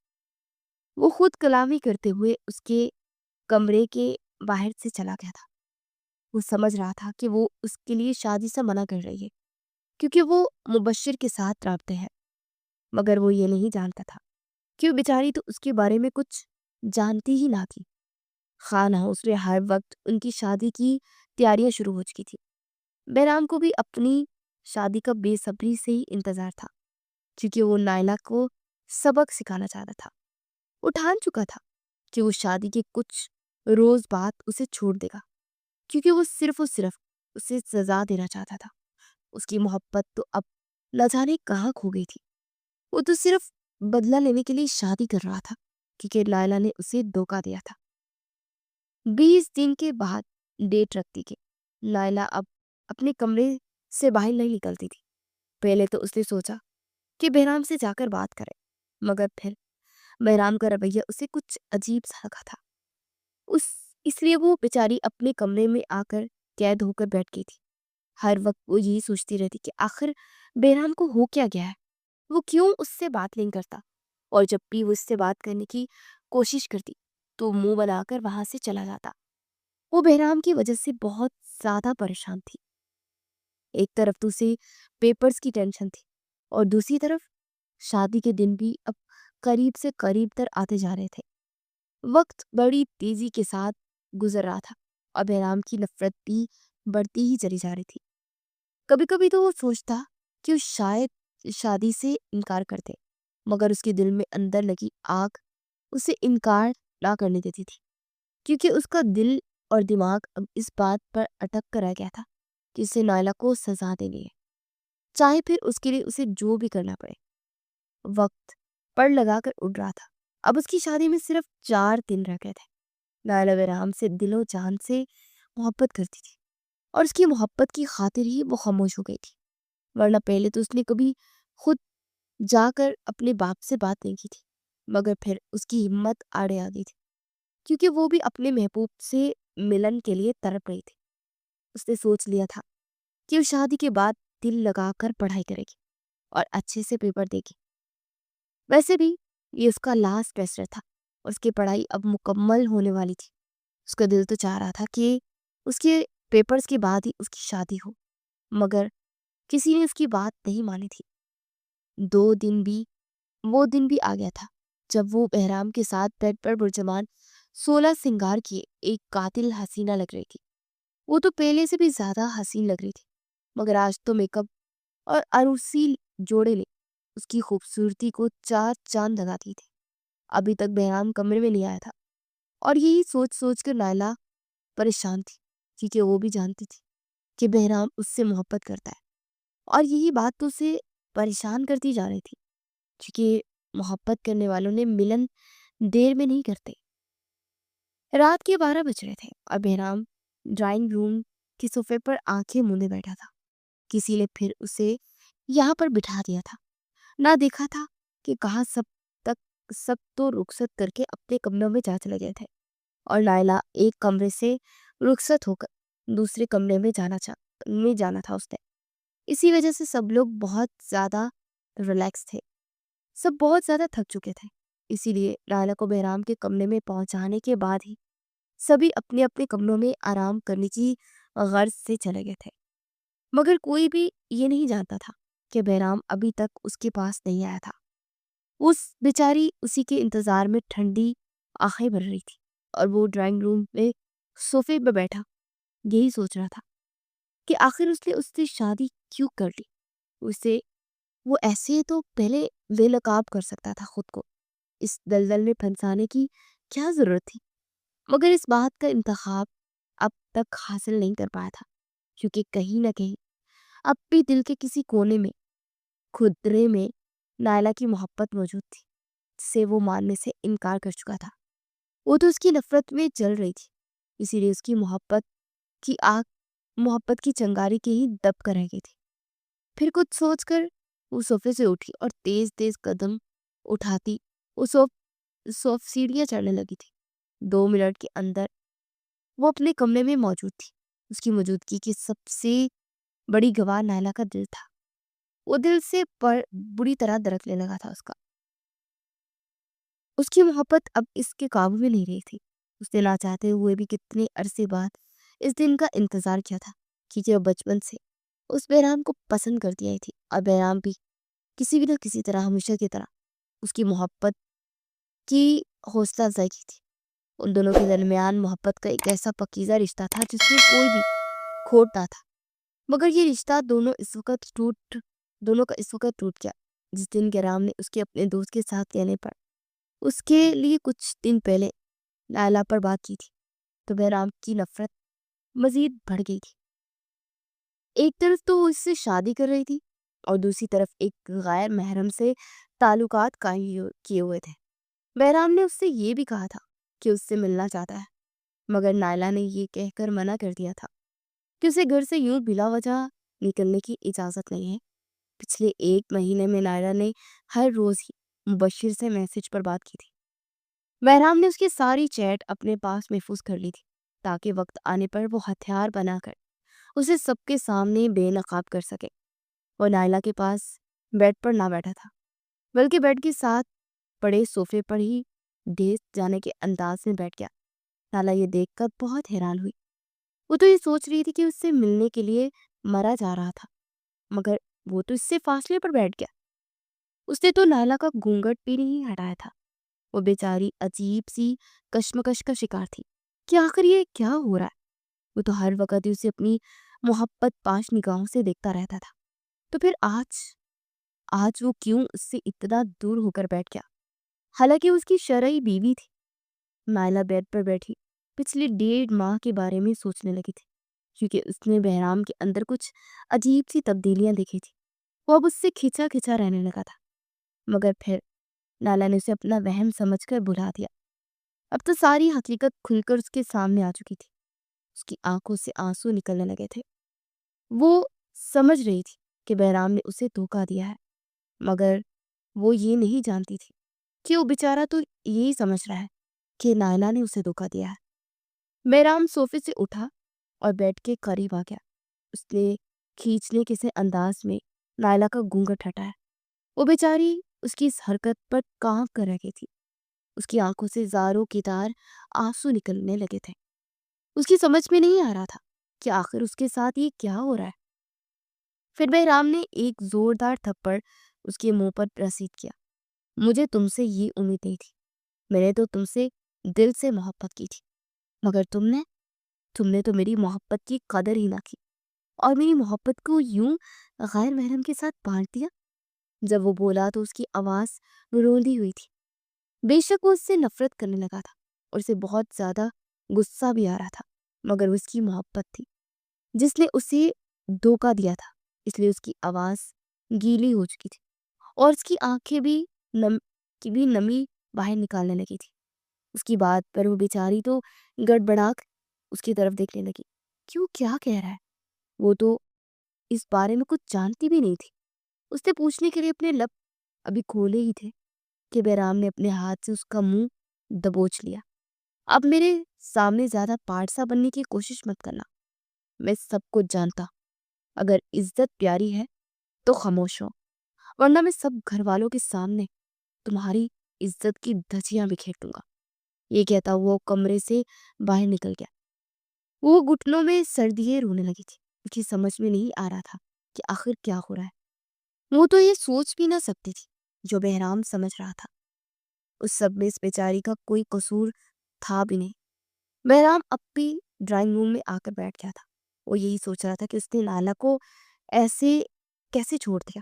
وہ خود کلامی کرتے ہوئے اس کے کمرے کے باہر سے چلا گیا تھا۔ وہ سمجھ رہا تھا کہ وہ اس کے لیے شادی سے منع کر رہی ہے کیونکہ وہ مبشر کے ساتھ رابطے ہیں، مگر وہ یہ نہیں جانتا تھا کہ وہ بیچاری تو اس کے بارے میں کچھ جانتی ہی نہ تھی۔ خانہ اس میں ہر وقت ان کی شادی کی تیاریاں شروع ہو چکی تھی۔ بہرام کو بھی اپنی شادی کا بے صبری سے ہی انتظار تھا کیونکہ وہ نائلہ کو سبق سکھانا چاہتا تھا۔ وہ ٹھان چکا تھا کہ وہ شادی کے کچھ روز بعد اسے چھوڑ دے گا کیونکہ وہ صرف اسے سزا دینا چاہتا تھا۔ اس کی محبت تو اب نہ جانے کہاں کھو گئی تھی۔ وہ تو صرف بدلہ لینے کے لیے شادی کر رہا تھا کیونکہ لائلہ نے اسے دھوکہ دیا تھا۔ 20 دن کے بعد ڈیٹ رکھ دی گئی۔ لائلہ اب اپنے کمرے سے باہر نہیں نکلتی تھی۔ پہلے تو اس نے سوچا کہ بہرام سے جا کر بات کرے، مگر پھر بہرام کا رویہ اسے کچھ عجیب سا لگا تھا۔ اس لیے وہ بیچاری اپنے کمرے میں آ کر قید ہو کر بیٹھ گئی تھی۔ ہر وقت وہ یہی سوچتی رہتی کہ آخر بہرام کو ہو کیا گیا ہے، وہ کیوں اس سے بات نہیں کرتا، اور جب بھی وہ اس سے بات کرنے کی کوشش کرتی تو منہ بنا کر وہاں سے چلا جاتا۔ وہ بہرام کی وجہ سے بہت زیادہ پریشان تھی۔ ایک طرف تو اسے پیپرز کی ٹینشن تھی اور دوسری طرف شادی کے دن بھی اب قریب سے قریب تر آتے جا رہے تھے۔ وقت بڑی تیزی کے ساتھ گزر رہا تھا اور بہرام کی نفرت بھی بڑھتی ہی چلی جا رہی تھی۔ کبھی کبھی تو وہ سوچتا کہ وہ شاید شادی سے انکار کرتے، مگر اس کے دل میں اندر لگی آگ اسے انکار نہ کرنے دیتی تھی کیونکہ اس کا دل اور دماغ اب اس بات پر اٹک کر رہ گیا تھا کہ اسے نائلہ کو سزا دینی ہے، چاہے پھر اس کے لیے اسے جو بھی کرنا پڑے۔ وقت پڑ لگا کر اڑ رہا تھا۔ اب اس کی شادی میں صرف 4 دن رہ گئے تھے۔ لائلہ بہرام سے دل و جان سے محبت کرتی تھی اور اس کی محبت کی خاطر ہی وہ خاموش ہو گئی تھی، ورنہ پہلے تو اس نے کبھی خود جا کر اپنے باپ سے بات نہیں کی تھی، مگر پھر اس کی ہمت آڑے آ گئی تھی کیونکہ وہ بھی اپنے محبوب سے ملن کے لیے تڑپ رہی تھی۔ اس نے سوچ لیا تھا کہ وہ شادی کے بعد دل لگا کر پڑھائی کرے گی اور اچھے سے پیپر دے گی۔ ویسے بھی یہ اس کا لاسٹ ٹیسٹ تھا، اس کی پڑھائی اب مکمل ہونے والی تھی۔ اس کا دل تو چاہ رہا تھا کہ اس کے پیپرز کے بعد ہی اس کی شادی ہو، مگر کسی نے اس کی بات نہیں مانی تھی۔ 2 دن بھی وہ دن بھی آ گیا تھا جب وہ بہرام کے ساتھ بیڈ پر برجمان 16 سنگار کیے ایک قاتل حسینہ لگ رہی تھی۔ وہ تو پہلے سے بھی زیادہ حسین لگ رہی تھی، مگر آج تو میک اپ اور عروسی جوڑے نے اس کی خوبصورتی کو 4 چاند لگا دیے تھے۔ ابھی تک بہرام کمرے میں نہیں آیا تھا اور یہی سوچ سوچ کر نائلہ پریشان تھی کیونکہ وہ بھی جانتی تھی کہ بہرام اس سے محبت کرتا ہے، اور یہی بات تو اسے پریشان کرتی جا رہی تھی کیونکہ محبت کرنے والوں نے ملن دیر میں نہیں کرتے۔ رات کے 12 بج رہے تھے اور بہرام ڈرائنگ روم کے صوفے پر آنکھیں مندے بیٹھا تھا۔ کسی نے پھر اسے یہاں پر بٹھا دیا تھا، نہ دیکھا تھا کہ کہاں سب تو رخصت کر کے اپنے کمروں میں جا چلے گئے تھے اور لائلہ ایک کمرے سے رخصت ہو کر دوسرے کمرے میں جانا تھا اس نے۔ اسی وجہ سے سب لوگ بہت زیادہ ریلیکس تھے، سب بہت زیادہ تھک چکے تھے۔ اسی لیے لائلہ کو بہرام کے کمرے میں پہنچانے کے بعد ہی سبھی اپنے اپنے کمروں میں آرام کرنے کی غرض سے چلے گئے تھے، مگر کوئی بھی یہ نہیں جانتا تھا کہ بہرام ابھی تک اس کے پاس نہیں آیا تھا۔ اس بیچاری اسی کے انتظار میں ٹھنڈی آنکھیں بھر رہی تھی اور وہ ڈرائنگ روم میں صوفے پہ بیٹھا یہی سوچ رہا تھا کہ آخر اس نے شادی کیوں کر لی، اسے وہ ایسے تو پہلے بے نقاب کر سکتا تھا خود کو، اس دلدل میں پھنسانے کی کیا ضرورت تھی؟ مگر اس بات کا انتخاب اب تک حاصل نہیں کر پایا تھا، کیونکہ کہیں نہ کہیں اب بھی دل کے کسی کونے میں، خدرے میں نائلہ کی محبت موجود تھی، جسے وہ ماننے سے انکار کر چکا تھا۔ وہ تو اس کی نفرت میں جل رہی تھی، اسی لیے اس کی کی آگ محبت کی چنگاری کے ہی دب کر رہ گئی تھی۔ پھر کچھ سوچ کر وہ صوفے سے اٹھی اور تیز تیز قدم اٹھاتی وہ سیڑھیاں چڑھنے لگی تھی۔ 2 منٹ کے اندر وہ اپنے کمرے میں موجود تھی۔ اس کی موجودگی کی سب سے بڑی گواہ نائلہ کا دل تھا۔ وہ دل سے بری طرح درکنے لگا تھا اس کی محبت اب اس کے قابو میں نہیں رہی تھی۔ اس نے نہ چاہتے ہوئے بھی کتنے عرصے بعد اس دن کا انتظار کیا تھا، کیونکہ وہ بچپن سے اس بہرام کو پسند کرتی آئی تھی، اور بہرام بھی کسی بھی نہ کسی طرح ہمیشہ کی طرح اس کی محبت کی حوصلہ افزائی کی تھی۔ ان دونوں کے درمیان محبت کا ایک ایسا پاکیزہ رشتہ تھا جس میں کوئی بھی کھوٹ نہ تھا، مگر یہ رشتہ دونوں کا اس وقت ٹوٹ گیا جس دن بہرام نے اس کے اپنے دوست کے ساتھ کہنے پر اس کے لیے کچھ دن پہلے نائلہ پر بات کی تھی، تو بہرام کی نفرت مزید بڑھ گئی تھی۔ ایک طرف تو وہ اس سے شادی کر رہی تھی اور دوسری طرف ایک غیر محرم سے تعلقات قائم کیے ہوئے تھے۔ بہرام نے اس سے یہ بھی کہا تھا کہ اس سے ملنا چاہتا ہے، مگر نائلہ نے یہ کہہ کر منع کر دیا تھا کہ اسے گھر سے یوں بلا وجہ نکلنے کی اجازت نہیں ہے۔ پچھلے 1 مہینے میں نائلہ نے ہر روز ہی مبشر سے میسج پر بات کی تھی۔ بہرام نے اس کی ساری چیٹ اپنے پاس محفوظ کر لی تھی، تاکہ وقت آنے پر وہ ہتھیار بنا کر اسے سب کے سامنے بے نقاب کر سکے۔ وہ نائلہ کے پاس بیڈ پر نہ بیٹھا تھا، بلکہ بیڈ کے ساتھ پڑے صوفے پر ہی ڈھیس جانے کے انداز میں بیٹھ گیا۔ نائلہ یہ دیکھ کر بہت حیران ہوئی۔ وہ تو یہ سوچ رہی تھی کہ اس سے ملنے کے لیے مرا جا رہا تھا، مگر وہ تو اس سے فاصلے پر بیٹھ گیا۔ اس نے تو نائلہ کا گھونگھٹ بھی نہیں ہٹایا تھا۔ وہ بیچاری عجیب سی کشمکش کا شکار تھی کہ آخر یہ کیا ہو رہا ہے۔ وہ تو ہر وقت اسے اپنی محبت پاش نگاہوں سے دیکھتا رہتا تھا، تو پھر آج وہ کیوں اس سے اتنا دور ہو کر بیٹھ گیا، حالانکہ اس کی شرعی بیوی تھی۔ نائلہ بیڈ پر بیٹھی پچھلے 1.5 ماہ کے بارے میں سوچنے لگی تھی، کیونکہ اس نے بہرام کے اندر کچھ عجیب سی تبدیلیاں دیکھی تھی۔ وہ اب اس سے کھچا کھچا رہنے لگا تھا، مگر پھر نائلہ نے اسے اپنا وہم سمجھ کر بھلا دیا۔ اب تو ساری حقیقت کھل کر اس کے سامنے آ چکی تھی۔ اس کی آنکھوں سے آنسو نکلنے لگے تھے۔ وہ سمجھ رہی تھی کہ بہرام نے اسے دھوکا دیا ہے، مگر وہ یہ نہیں جانتی تھی کہ وہ بیچارہ تو یہی سمجھ رہا ہے کہ نائلہ نے اسے دھوکا دیا ہے۔ بہرام صوفے سے اٹھا اور بیڈ کے قریب آ گیا۔ اس نے کھینچنے کسی انداز میں نائلہ کا گھونگھٹ ہٹایا۔ وہ بیچاری اس کی اس حرکت پر کانپ کر رہ گئی تھی۔ اس کی آنکھوں سے زاروں کی طرح آنسو نکلنے لگے تھے۔ اس کی سمجھ میں نہیں آ رہا تھا کہ آخر اس کے ساتھ یہ کیا ہو رہا ہے۔ پھر بہرام نے ایک زوردار تھپڑ اس کے منہ پر رسید کیا۔ مجھے تم سے یہ امید نہیں تھی، میں نے تو تم سے دل سے محبت کی تھی، مگر تم نے تو میری محبت کی قدر ہی نہ کی اور میری محبت کو یوں غیر محرم کے ساتھ بانٹ دیا۔ جب وہ بولا تو اس کی آواز رونی ہوئی تھی۔ بے شک وہ اس سے نفرت کرنے لگا تھا اور اسے بہت زیادہ غصہ بھی آ رہا تھا، مگر وہ اس کی محبت تھی جس نے اسے دھوکا دیا تھا، اس لیے اس کی آواز گیلی ہو چکی تھی اور اس کی آنکھیں بھی نمی باہر نکالنے لگی تھی۔ اس کی بات پر وہ بیچاری تو گڑبڑا کر اس کی طرف دیکھنے لگی۔ کیا کہہ رہا ہے؟ وہ تو اس بارے میں کچھ جانتی بھی نہیں تھی۔ اس نے پوچھنے کے لیے اپنے لب ابھی کھولے ہی تھے کہ بہرام نے اپنے ہاتھ سے اس کا منہ دبوچ لیا۔ اب میرے سامنے زیادہ پارسا بننے کی کوشش مت کرنا، میں سب کچھ جانتا۔ اگر عزت پیاری ہے تو خاموش ہو، ورنہ میں سب گھر والوں کے سامنے تمہاری عزت کی دھجیاں بکھیر دوں گا۔ یہ کہتا وہ کمرے سے باہر نکل گیا۔ وہ گھٹنوں میں سر دیے رونے لگی تھی۔ اس کی سمجھ میں نہیں آ رہا تھا کہ آخر کیا ہو رہا ہے۔ وہ تو یہ سوچ بھی نہ سکتی تھی جو بہرام سمجھ رہا تھا۔ اس سب میں اس بیچاری کا کوئی قصور تھا بھی نہیں۔ بہرام اب بھی ڈرائنگ روم میں آ کر بیٹھ گیا تھا۔ وہ یہی سوچ رہا تھا کہ اس نے نائلہ کو ایسے کیسے چھوڑ دیا۔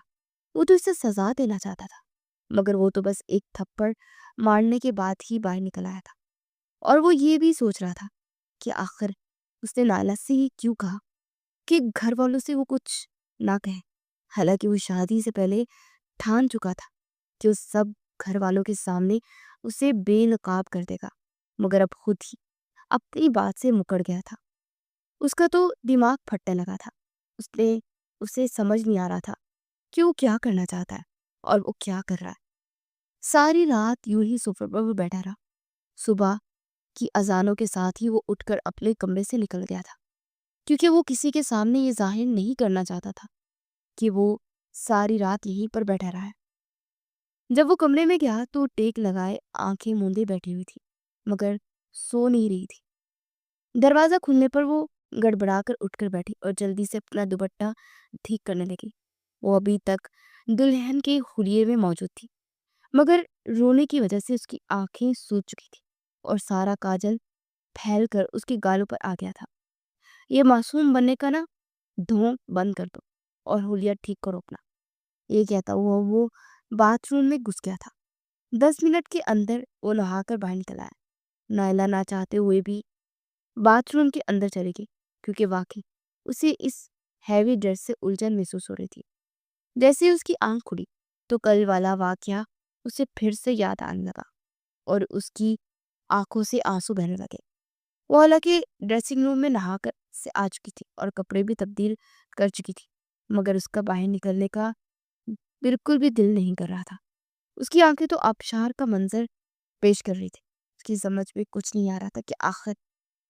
وہ تو اسے سزا دینا چاہتا تھا، مگر وہ تو بس ایک تھپڑ مارنے کے بعد ہی باہر نکل آیا تھا۔ اور وہ یہ بھی سوچ رہا تھا کہ آخر اس نے نائلہ سے یہ کیوں کہا، کہ گھر والوں سے وہ کچھ نہ کہے۔ حالانکہ وہ شادی سے پہلے ٹھان چکا تھا کہ وہ سب گھر والوں کے سامنے اسے بے نقاب کر دے گا، مگر اب خود ہی اپنی بات سے مکر گیا تھا۔ اس کا تو دماغ پھٹنے لگا تھا۔ اسے سمجھ نہیں آ رہا تھا کہ وہ کیا کرنا چاہتا ہے اور وہ کیا کر رہا ہے۔ ساری رات یوں ہی صوفے پر وہ بیٹھا رہا۔ صبح کی اذانوں کے ساتھ ہی وہ اٹھ کر اپنے کمرے سے نکل گیا تھا، کیونکہ وہ کسی کے سامنے یہ ظاہر نہیں کرنا چاہتا تھا کہ وہ ساری رات یہیں پر بیٹھا رہا ہے۔ جب وہ کمرے میں گیا تو ٹیک لگائے آنکھیں موندے بیٹھی ہوئی تھی، مگر سو نہیں رہی تھی۔ دروازہ کھلنے پر وہ گڑبڑا کر اٹھ کر بیٹھی اور جلدی سے اپنا دوپٹہ ٹھیک کرنے لگی۔ وہ ابھی تک دلہن کے حلیے میں موجود تھی، مگر رونے کی وجہ سے اس کی آنکھیں سوج چکی تھی اور سارا کاجل پھیل کر اس کے گالوں پر آ گیا تھا۔ یہ معصوم بننے کا نا ڈھونگ بند کر دو اور حلیہ ٹھیک کرو اپنا، یہ کہتا ہوا وہ باتھ روم میں گھس گیا تھا۔ 10 منٹ کے اندر وہ نہا کر باہر نکل آیا۔ نائلہ نہ چاہتے ہوئے بھی باتھ روم کے اندر چلے گئی، کیونکہ واقعی اسے اس ہیوی ڈریس سے الجھن محسوس ہو رہی تھی۔ جیسے اس کی آنکھ کھلی تو کل والا واقعہ اسے پھر سے یاد آنے لگا اور اس کی آنکھوں سے آنسو بہنے لگے۔ وہ حالانکہ ڈریسنگ روم میں نہا کر سے آ چکی تھی اور کپڑے بھی تبدیل کر چکی تھی، مگر اس کا باہر نکلنے کا بالکل بھی دل نہیں کر رہا تھا۔ اس کی آنکھیں تو آبشار کا منظر پیش کر رہی تھی۔ اس کی سمجھ میں کچھ نہیں آ رہا تھا کہ آخر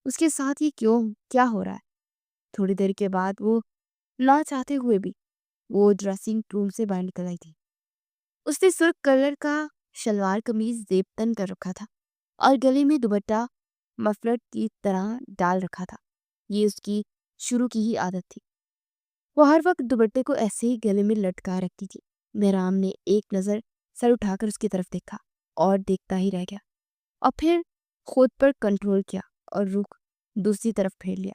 اس کے ساتھ یہ کیا ہو رہا ہے۔ تھوڑی دیر کے بعد وہ نہ چاہتے ہوئے بھی وہ ڈریسنگ روم سے باہر نکل آئی تھی۔ اس نے سرخ کلر کا شلوار قمیض زیب تن کر رکھا تھا اور گلے میں دوپٹہ مفلر کی طرح ڈال رکھا تھا۔ یہ اس کی شروع کی ہی عادت تھی۔ وہ ہر وقت دوپٹے کو ایسے ہی گلے میں لٹکا رکھتی تھی۔ بہرام نے ایک نظر سر اٹھا کر اس کی طرف دیکھا اور دیکھتا ہی رہ گیا، اور پھر خود پر کنٹرول کیا اور رخ دوسری طرف پھیر لیا۔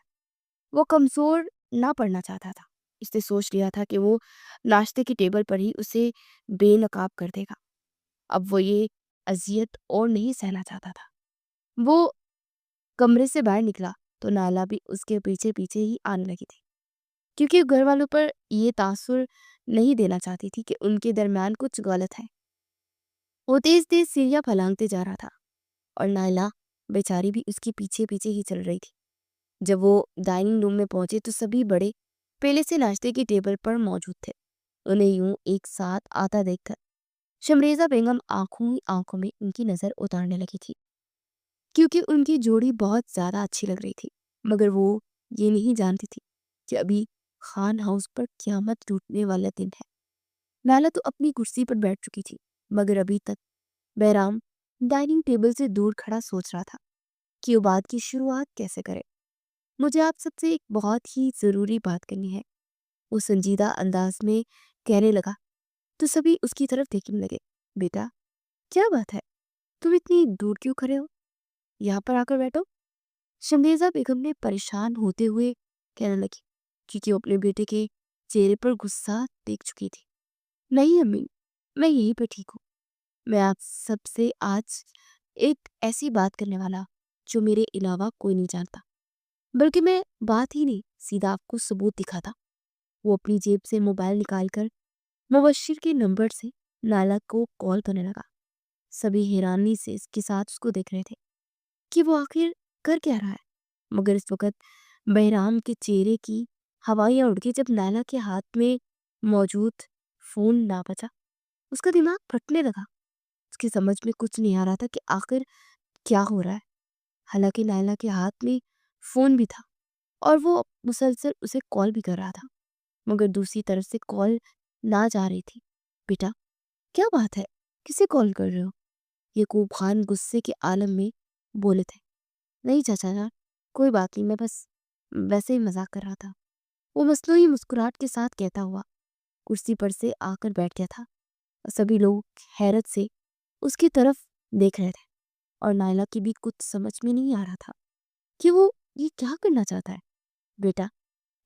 وہ کمزور نہ پڑنا چاہتا تھا۔ اس نے سوچ لیا تھا کہ وہ ناشتے کی ٹیبل پر ہی اسے بے نقاب کر دے گا۔ اب وہ یہ اذیت اور نہیں سہنا چاہتا تھا۔ وہ کمرے سے باہر نکلا تو نائلہ بھی اس کے پیچھے پیچھے ہی آنے لگی تھی، کیونکہ گھر والوں پر یہ تاثر نہیں دینا چاہتی تھی کہ ان کے درمیان کچھ غلط ہے۔ وہ تیز تیز سیڑھیاں پھلانگتے جا رہا تھا اور نائلہ بیچاری بھی اس کے پیچھے پیچھے ہی چل رہی تھی۔ جب وہ ڈائننگ روم میں پہنچے تو سبھی بڑے پہلے سے ناشتے کی ٹیبل پر موجود تھے۔ انہیں یوں ایک ساتھ آتا دیکھ کر شمریزہ بیگم آنکھوں ہی آنکھوں میں ان کی نظر اتارنے لگی تھی، کیونکہ ان کی جوڑی بہت زیادہ اچھی لگ رہی تھی، مگر وہ یہ نہیں جانتی تھی کہ ابھی خان ہاؤس پر قیامت ٹوٹنے والا دن ہے۔ نائلہ تو اپنی کرسی پر بیٹھ چکی تھی، مگر ابھی تک بہرام ڈائننگ ٹیبل سے دور کھڑا سوچ رہا تھا کہ وہ بات کی شروعات کیسے کرے۔ مجھے آپ سب سے ایک بہت ہی ضروری بات کرنی ہے، وہ سنجیدہ انداز میں کہنے لگا تو سبھی اس کی طرف دیکھنے لگے۔ بیٹا کیا بات ہے، تم اتنی دور کیوں کھڑے ہو؟ یہاں پر آ کر بیٹھو، شمریزہ بیگم نے پریشان ہوتے ہوئے کہنے لگی، کیونکہ وہ اپنے بیٹے کے چہرے پر غصہ دیکھ چکی تھی۔ نہیں امی، میں یہیں پہ ٹھیک ہوں۔ میں آپ سب سے آج ایک ایسی بات کرنے والا جو میرے علاوہ کوئی نہیں جانتا، بلکہ میں بات ہی نہیں سیدھا آپ کو ثبوت دکھاتا۔ وہ اپنی جیب سے موبائل نکال کر مبشر کے نمبر سے نائلہ کو کال کرنے لگا۔ سبھی حیرانی سے اس کے ساتھ اس کو دیکھ رہے تھے کہ وہ آخر کر کیا رہا ہے، مگر اس وقت بہرام کے چہرے کی ہوائیاں اڑ گئی جب نائلہ کے ہاتھ میں موجود فون نہ بچا۔ اس کا دماغ پھٹنے لگا۔ اس کی سمجھ میں کچھ نہیں آ رہا تھا کہ آخر کیا ہو رہا ہے۔ حالانکہ نائلہ کے ہاتھ میں فون بھی تھا اور وہ مسلسل اسے کال بھی کر رہا تھا، مگر دوسری طرف سے کال نہ جا رہی تھی۔ بیٹا کیا بات ہے، کسے کال کر رہے ہو؟ یعقوب خان غصے کے عالم میں بولے تھے۔ نہیں چاچا جان، کوئی بات نہیں، میں بس ویسے ہی مذاق کر رہا تھا، وہ مصنوعی مسکراہٹ کے ساتھ کہتا ہوا کرسی پر سے آ کر بیٹھ گیا تھا۔ سبھی لوگ حیرت سے اس کی طرف دیکھ رہے تھے اور نائلہ کی بھی کچھ سمجھ میں نہیں آ رہا تھا کہ وہ یہ کیا کرنا چاہتا ہے۔ بیٹا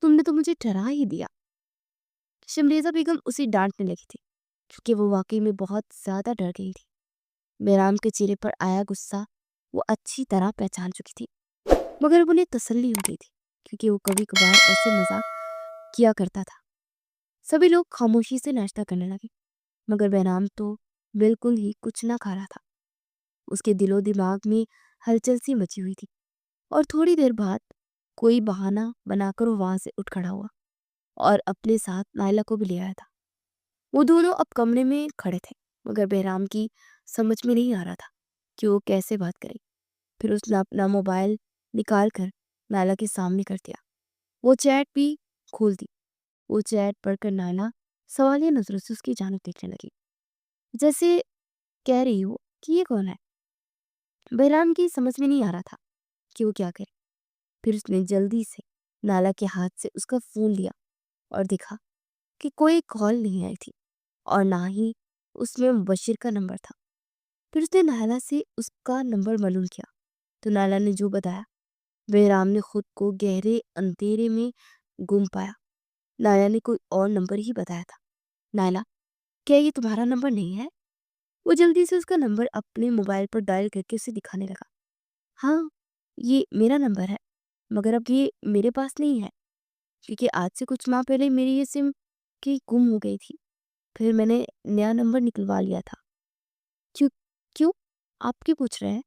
تم نے تو مجھے ڈرا ہی دیا، شمریزہ بیگم اسے ڈانٹنے لگی تھی۔ کیونکہ وہ واقعی میں بہت زیادہ ڈر گئی تھی۔ بہرام کے چہرے پر آیا غصہ وہ اچھی طرح پہچان چکی تھی، مگر انہیں تسلی ہو گئی تھی کیونکہ وہ کبھی کبھار ایسے مذاق کیا کرتا تھا۔ سبھی لوگ خاموشی سے ناشتہ کرنے لگے، مگر بہرام تو بالکل ہی کچھ نہ کھا رہا تھا۔ اس کے دل و دماغ میں ہلچل سی مچی ہوئی تھی، اور تھوڑی دیر بعد کوئی بہانہ بنا کر وہ وہاں سے اٹھ کھڑا ہوا اور اپنے ساتھ نائلہ کو بھی لے آیا تھا۔ وہ دونوں اب کمرے میں کھڑے تھے، مگر بہرام کی سمجھ میں نہیں آ رہا تھا کہ وہ کیسے بات کرے۔ پھر اس نے اپنا موبائل نکال کر نائلہ کے سامنے کر دیا۔ وہ چیٹ بھی کھول دی۔ وہ چیٹ پڑھ کر نائلہ سوالیہ نظروں سے اس کی جانب دیکھنے لگی، جیسے کہہ رہی ہو کہ یہ کون ہے۔ بہرام کی سمجھ میں نہیں آ رہا تھا کہ وہ کیا کرے۔ پھر اس نے جلدی سے نائلہ کے ہاتھ سے اس کا فون لیا اور دیکھا کہ کوئی کال نہیں آئی تھی اور نہ ہی اس میں مبشر کا نمبر تھا۔ پھر اس نے نائلہ سے اس کا نمبر معلوم کیا تو نائلہ نے جو بتایا، بہرام نے خود کو گہرے اندھیرے میں گم پایا۔ نائلہ نے کوئی اور نمبر ہی بتایا تھا۔ نائلہ، کیا یہ تمہارا نمبر نہیں ہے؟ وہ جلدی سے اس کا نمبر اپنے موبائل پر ڈائل کر کے اسے دکھانے لگا۔ ہاں، یہ میرا نمبر ہے، مگر اب یہ میرے پاس نہیں ہے کیونکہ آج سے کچھ ماہ پہلے میری یہ سم کی گم ہو گئی تھی۔ پھر میں نے نیا نمبر نکلوا لیا تھا۔ کیوں کیوں آپ کیوں پوچھ رہے ہیں؟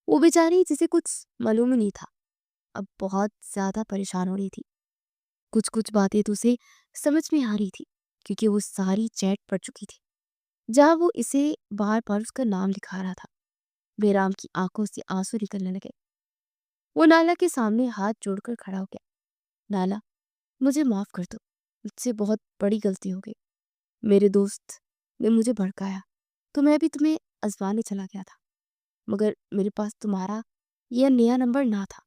وہ بیچاری جسے کچھ معلوم ہی نہیں تھا اب بہت زیادہ پریشان ہو رہی تھی۔ کچھ باتیں تو اسے سمجھ میں آ رہی تھی کیونکہ وہ ساری چیٹ پڑھ چکی تھی جہاں وہ اسے بار بار اس کا نام لکھا رہا تھا۔ بہرام کی آنکھوں سے آنسو نکلنے لگے۔ وہ نائلہ کے سامنے ہاتھ جوڑ کر کھڑا ہو گیا۔ نائلہ، مجھے معاف کر دو، مجھ سے بہت بڑی غلطی ہو گئی۔ میرے دوست نے مجھے بھڑکایا تو میں بھی تمہیں آزمانے چلا گیا تھا، مگر میرے پاس تمہارا یہ نیا نمبر نہ تھا۔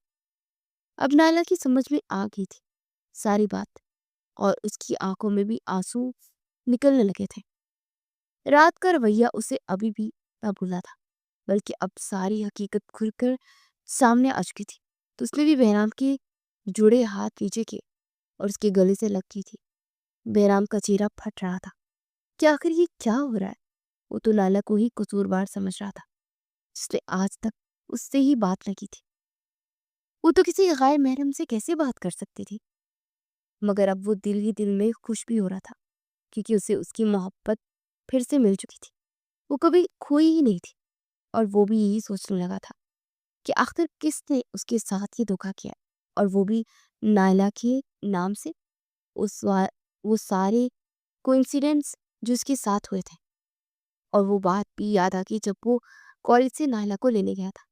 اب نائلہ کی سمجھ میں آ گئی تھی ساری بات، اور اس کی آنکھوں میں بھی آنسو نکلنے لگے تھے۔ رات کا رویہ اسے ابھی بھی نہ بھولا تھا، بلکہ اب ساری حقیقت کھل کر سامنے آ چکی تھی۔ تو اس نے بھی بہرام کے جڑے ہاتھ نیچے کیے اور اس کے گلے سے لگ کی تھی۔ بہرام کا چہرہ پھٹ رہا تھا کہ آخر یہ کیا ہو رہا ہے۔ وہ تو نائلہ کو ہی قصوروار سمجھ رہا تھا جس نے آج تک اس سے ہی بات نہ کی تھی۔ وہ تو کسی غیر محرم سے کیسے بات کر سکتی تھی؟ مگر اب وہ دل ہی دل میں خوش بھی ہو رہا تھا کیونکہ اسے اس کی محبت پھر سے مل چکی تھی۔ وہ کبھی کھوئی ہی نہیں تھی، اور وہ بھی یہی سوچنے لگا تھا کہ آخر کس نے اس کے ساتھ یہ دھوکا کیا، اور وہ بھی نائلہ کے نام سے۔ وہ سارے کوئنسیڈنٹس جو اس کے ساتھ ہوئے تھے، اور وہ بات بھی یاد آ گئی جب وہ کالج سے نائلہ کو لینے گیا تھا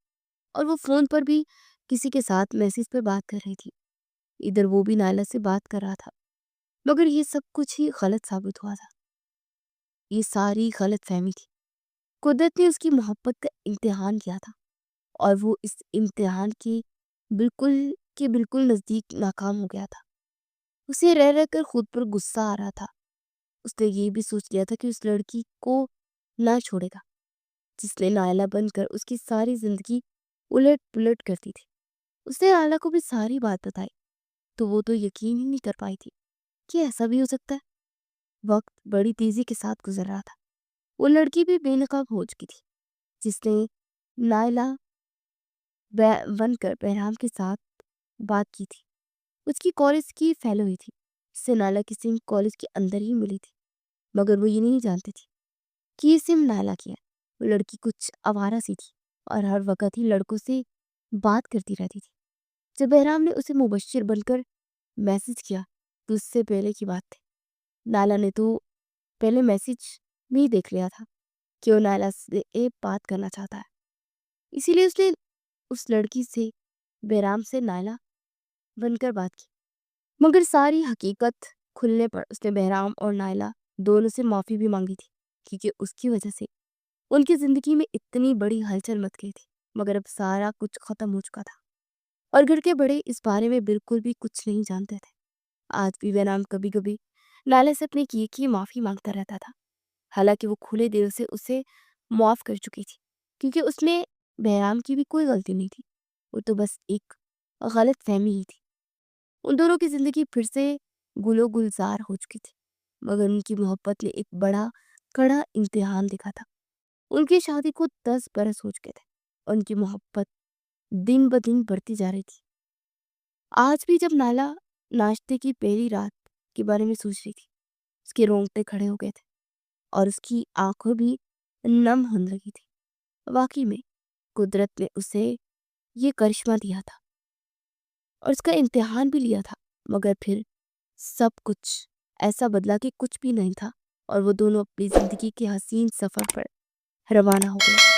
اور وہ فون پر بھی کسی کے ساتھ میسج پر بات کر رہی تھی۔ ادھر وہ بھی نائلہ سے بات کر رہا تھا، مگر یہ سب کچھ ہی غلط ثابت ہوا تھا۔ یہ ساری غلط فہمی تھی۔ قدرت نے اس کی محبت کا امتحان کیا تھا، اور وہ اس امتحان کے بالکل نزدیک ناکام ہو گیا تھا۔ اسے رہ رہ کر خود پر غصہ آ رہا تھا۔ اس نے یہ بھی سوچ لیا تھا کہ اس لڑکی کو نہ چھوڑے گا جس نے نائلہ بن کر اس کی ساری زندگی الٹ پلٹ کرتی تھی۔ اس نے نائلہ کو بھی ساری بات بتائی تو وہ تو یقین ہی نہیں کر پائی تھی کہ ایسا بھی ہو سکتا ہے۔ وقت بڑی تیزی کے ساتھ گزر رہا تھا۔ وہ لڑکی بھی بے نقاب ہو چکی تھی جس نے نائلہ بن کر بہرام کے ساتھ بات کی تھی۔ اس کی کالج کی فیلو ہوئی تھی جس سے نائلہ کی سم کالج کے اندر ہی ملی تھی، مگر وہ یہ نہیں جانتی تھی کہ یہ سم نائلہ کی ہے۔ وہ لڑکی کچھ آوارہ سی تھی اور ہر وقت ہی لڑکوں سے بات کرتی رہتی تھی۔ جب بہرام نے اسے مبشر بن کر میسج کیا تو اس سے پہلے کی بات تھی۔ نائلہ نے تو پہلے میسج میں ہی دیکھ لیا تھا کہ وہ نائلہ سے بات کرنا چاہتا ہے، اسی لیے اس نے اس لڑکی سے بہرام سے نائلہ بن کر بات کی۔ مگر ساری حقیقت کھلنے پر اس نے بہرام اور نائلہ دونوں سے معافی بھی مانگی تھی کیونکہ اس کی وجہ سے ان کی زندگی میں اتنی بڑی ہلچل مچ گئی تھی۔ مگر اب سارا کچھ ختم ہو چکا تھا، اور گھر کے بڑے اس بارے میں بالکل بھی کچھ نہیں جانتے تھے۔ آج بھی بہرام کبھی کبھی نائلہ سے اپنے کیے کی معافی مانگتا رہتا تھا، حالانکہ وہ کھلے دل سے اسے معاف کر چکی تھی کیونکہ اس میں بہرام کی بھی کوئی غلطی نہیں تھی۔ وہ تو بس ایک غلط فہمی ہی تھی۔ ان دونوں کی زندگی پھر سے گل و گلزار ہو چکی تھی، مگر ان کی محبت نے ایک بڑا کڑا امتحان دکھا تھا۔ ان کی شادی کو 10 برس ہو چکے تھے، ان کی محبت دن بدن بڑھتی جا رہی تھی۔ آج بھی جب نالا ناشتے کی پہلی رات کے بارے میں سوچ رہی تھی، اس کے رونگٹے کھڑے ہو گئے تھے اور اس کی آنکھوں بھی نم ہونے لگی تھی۔ واقعی میں قدرت نے اسے یہ کرشمہ دیا تھا اور اس کا امتحان بھی لیا تھا، مگر پھر سب کچھ ایسا بدلا کہ کچھ بھی نہیں تھا اور وہ دونوں اپنی زندگی کے حسین سفر پر روانہ ہو گئے۔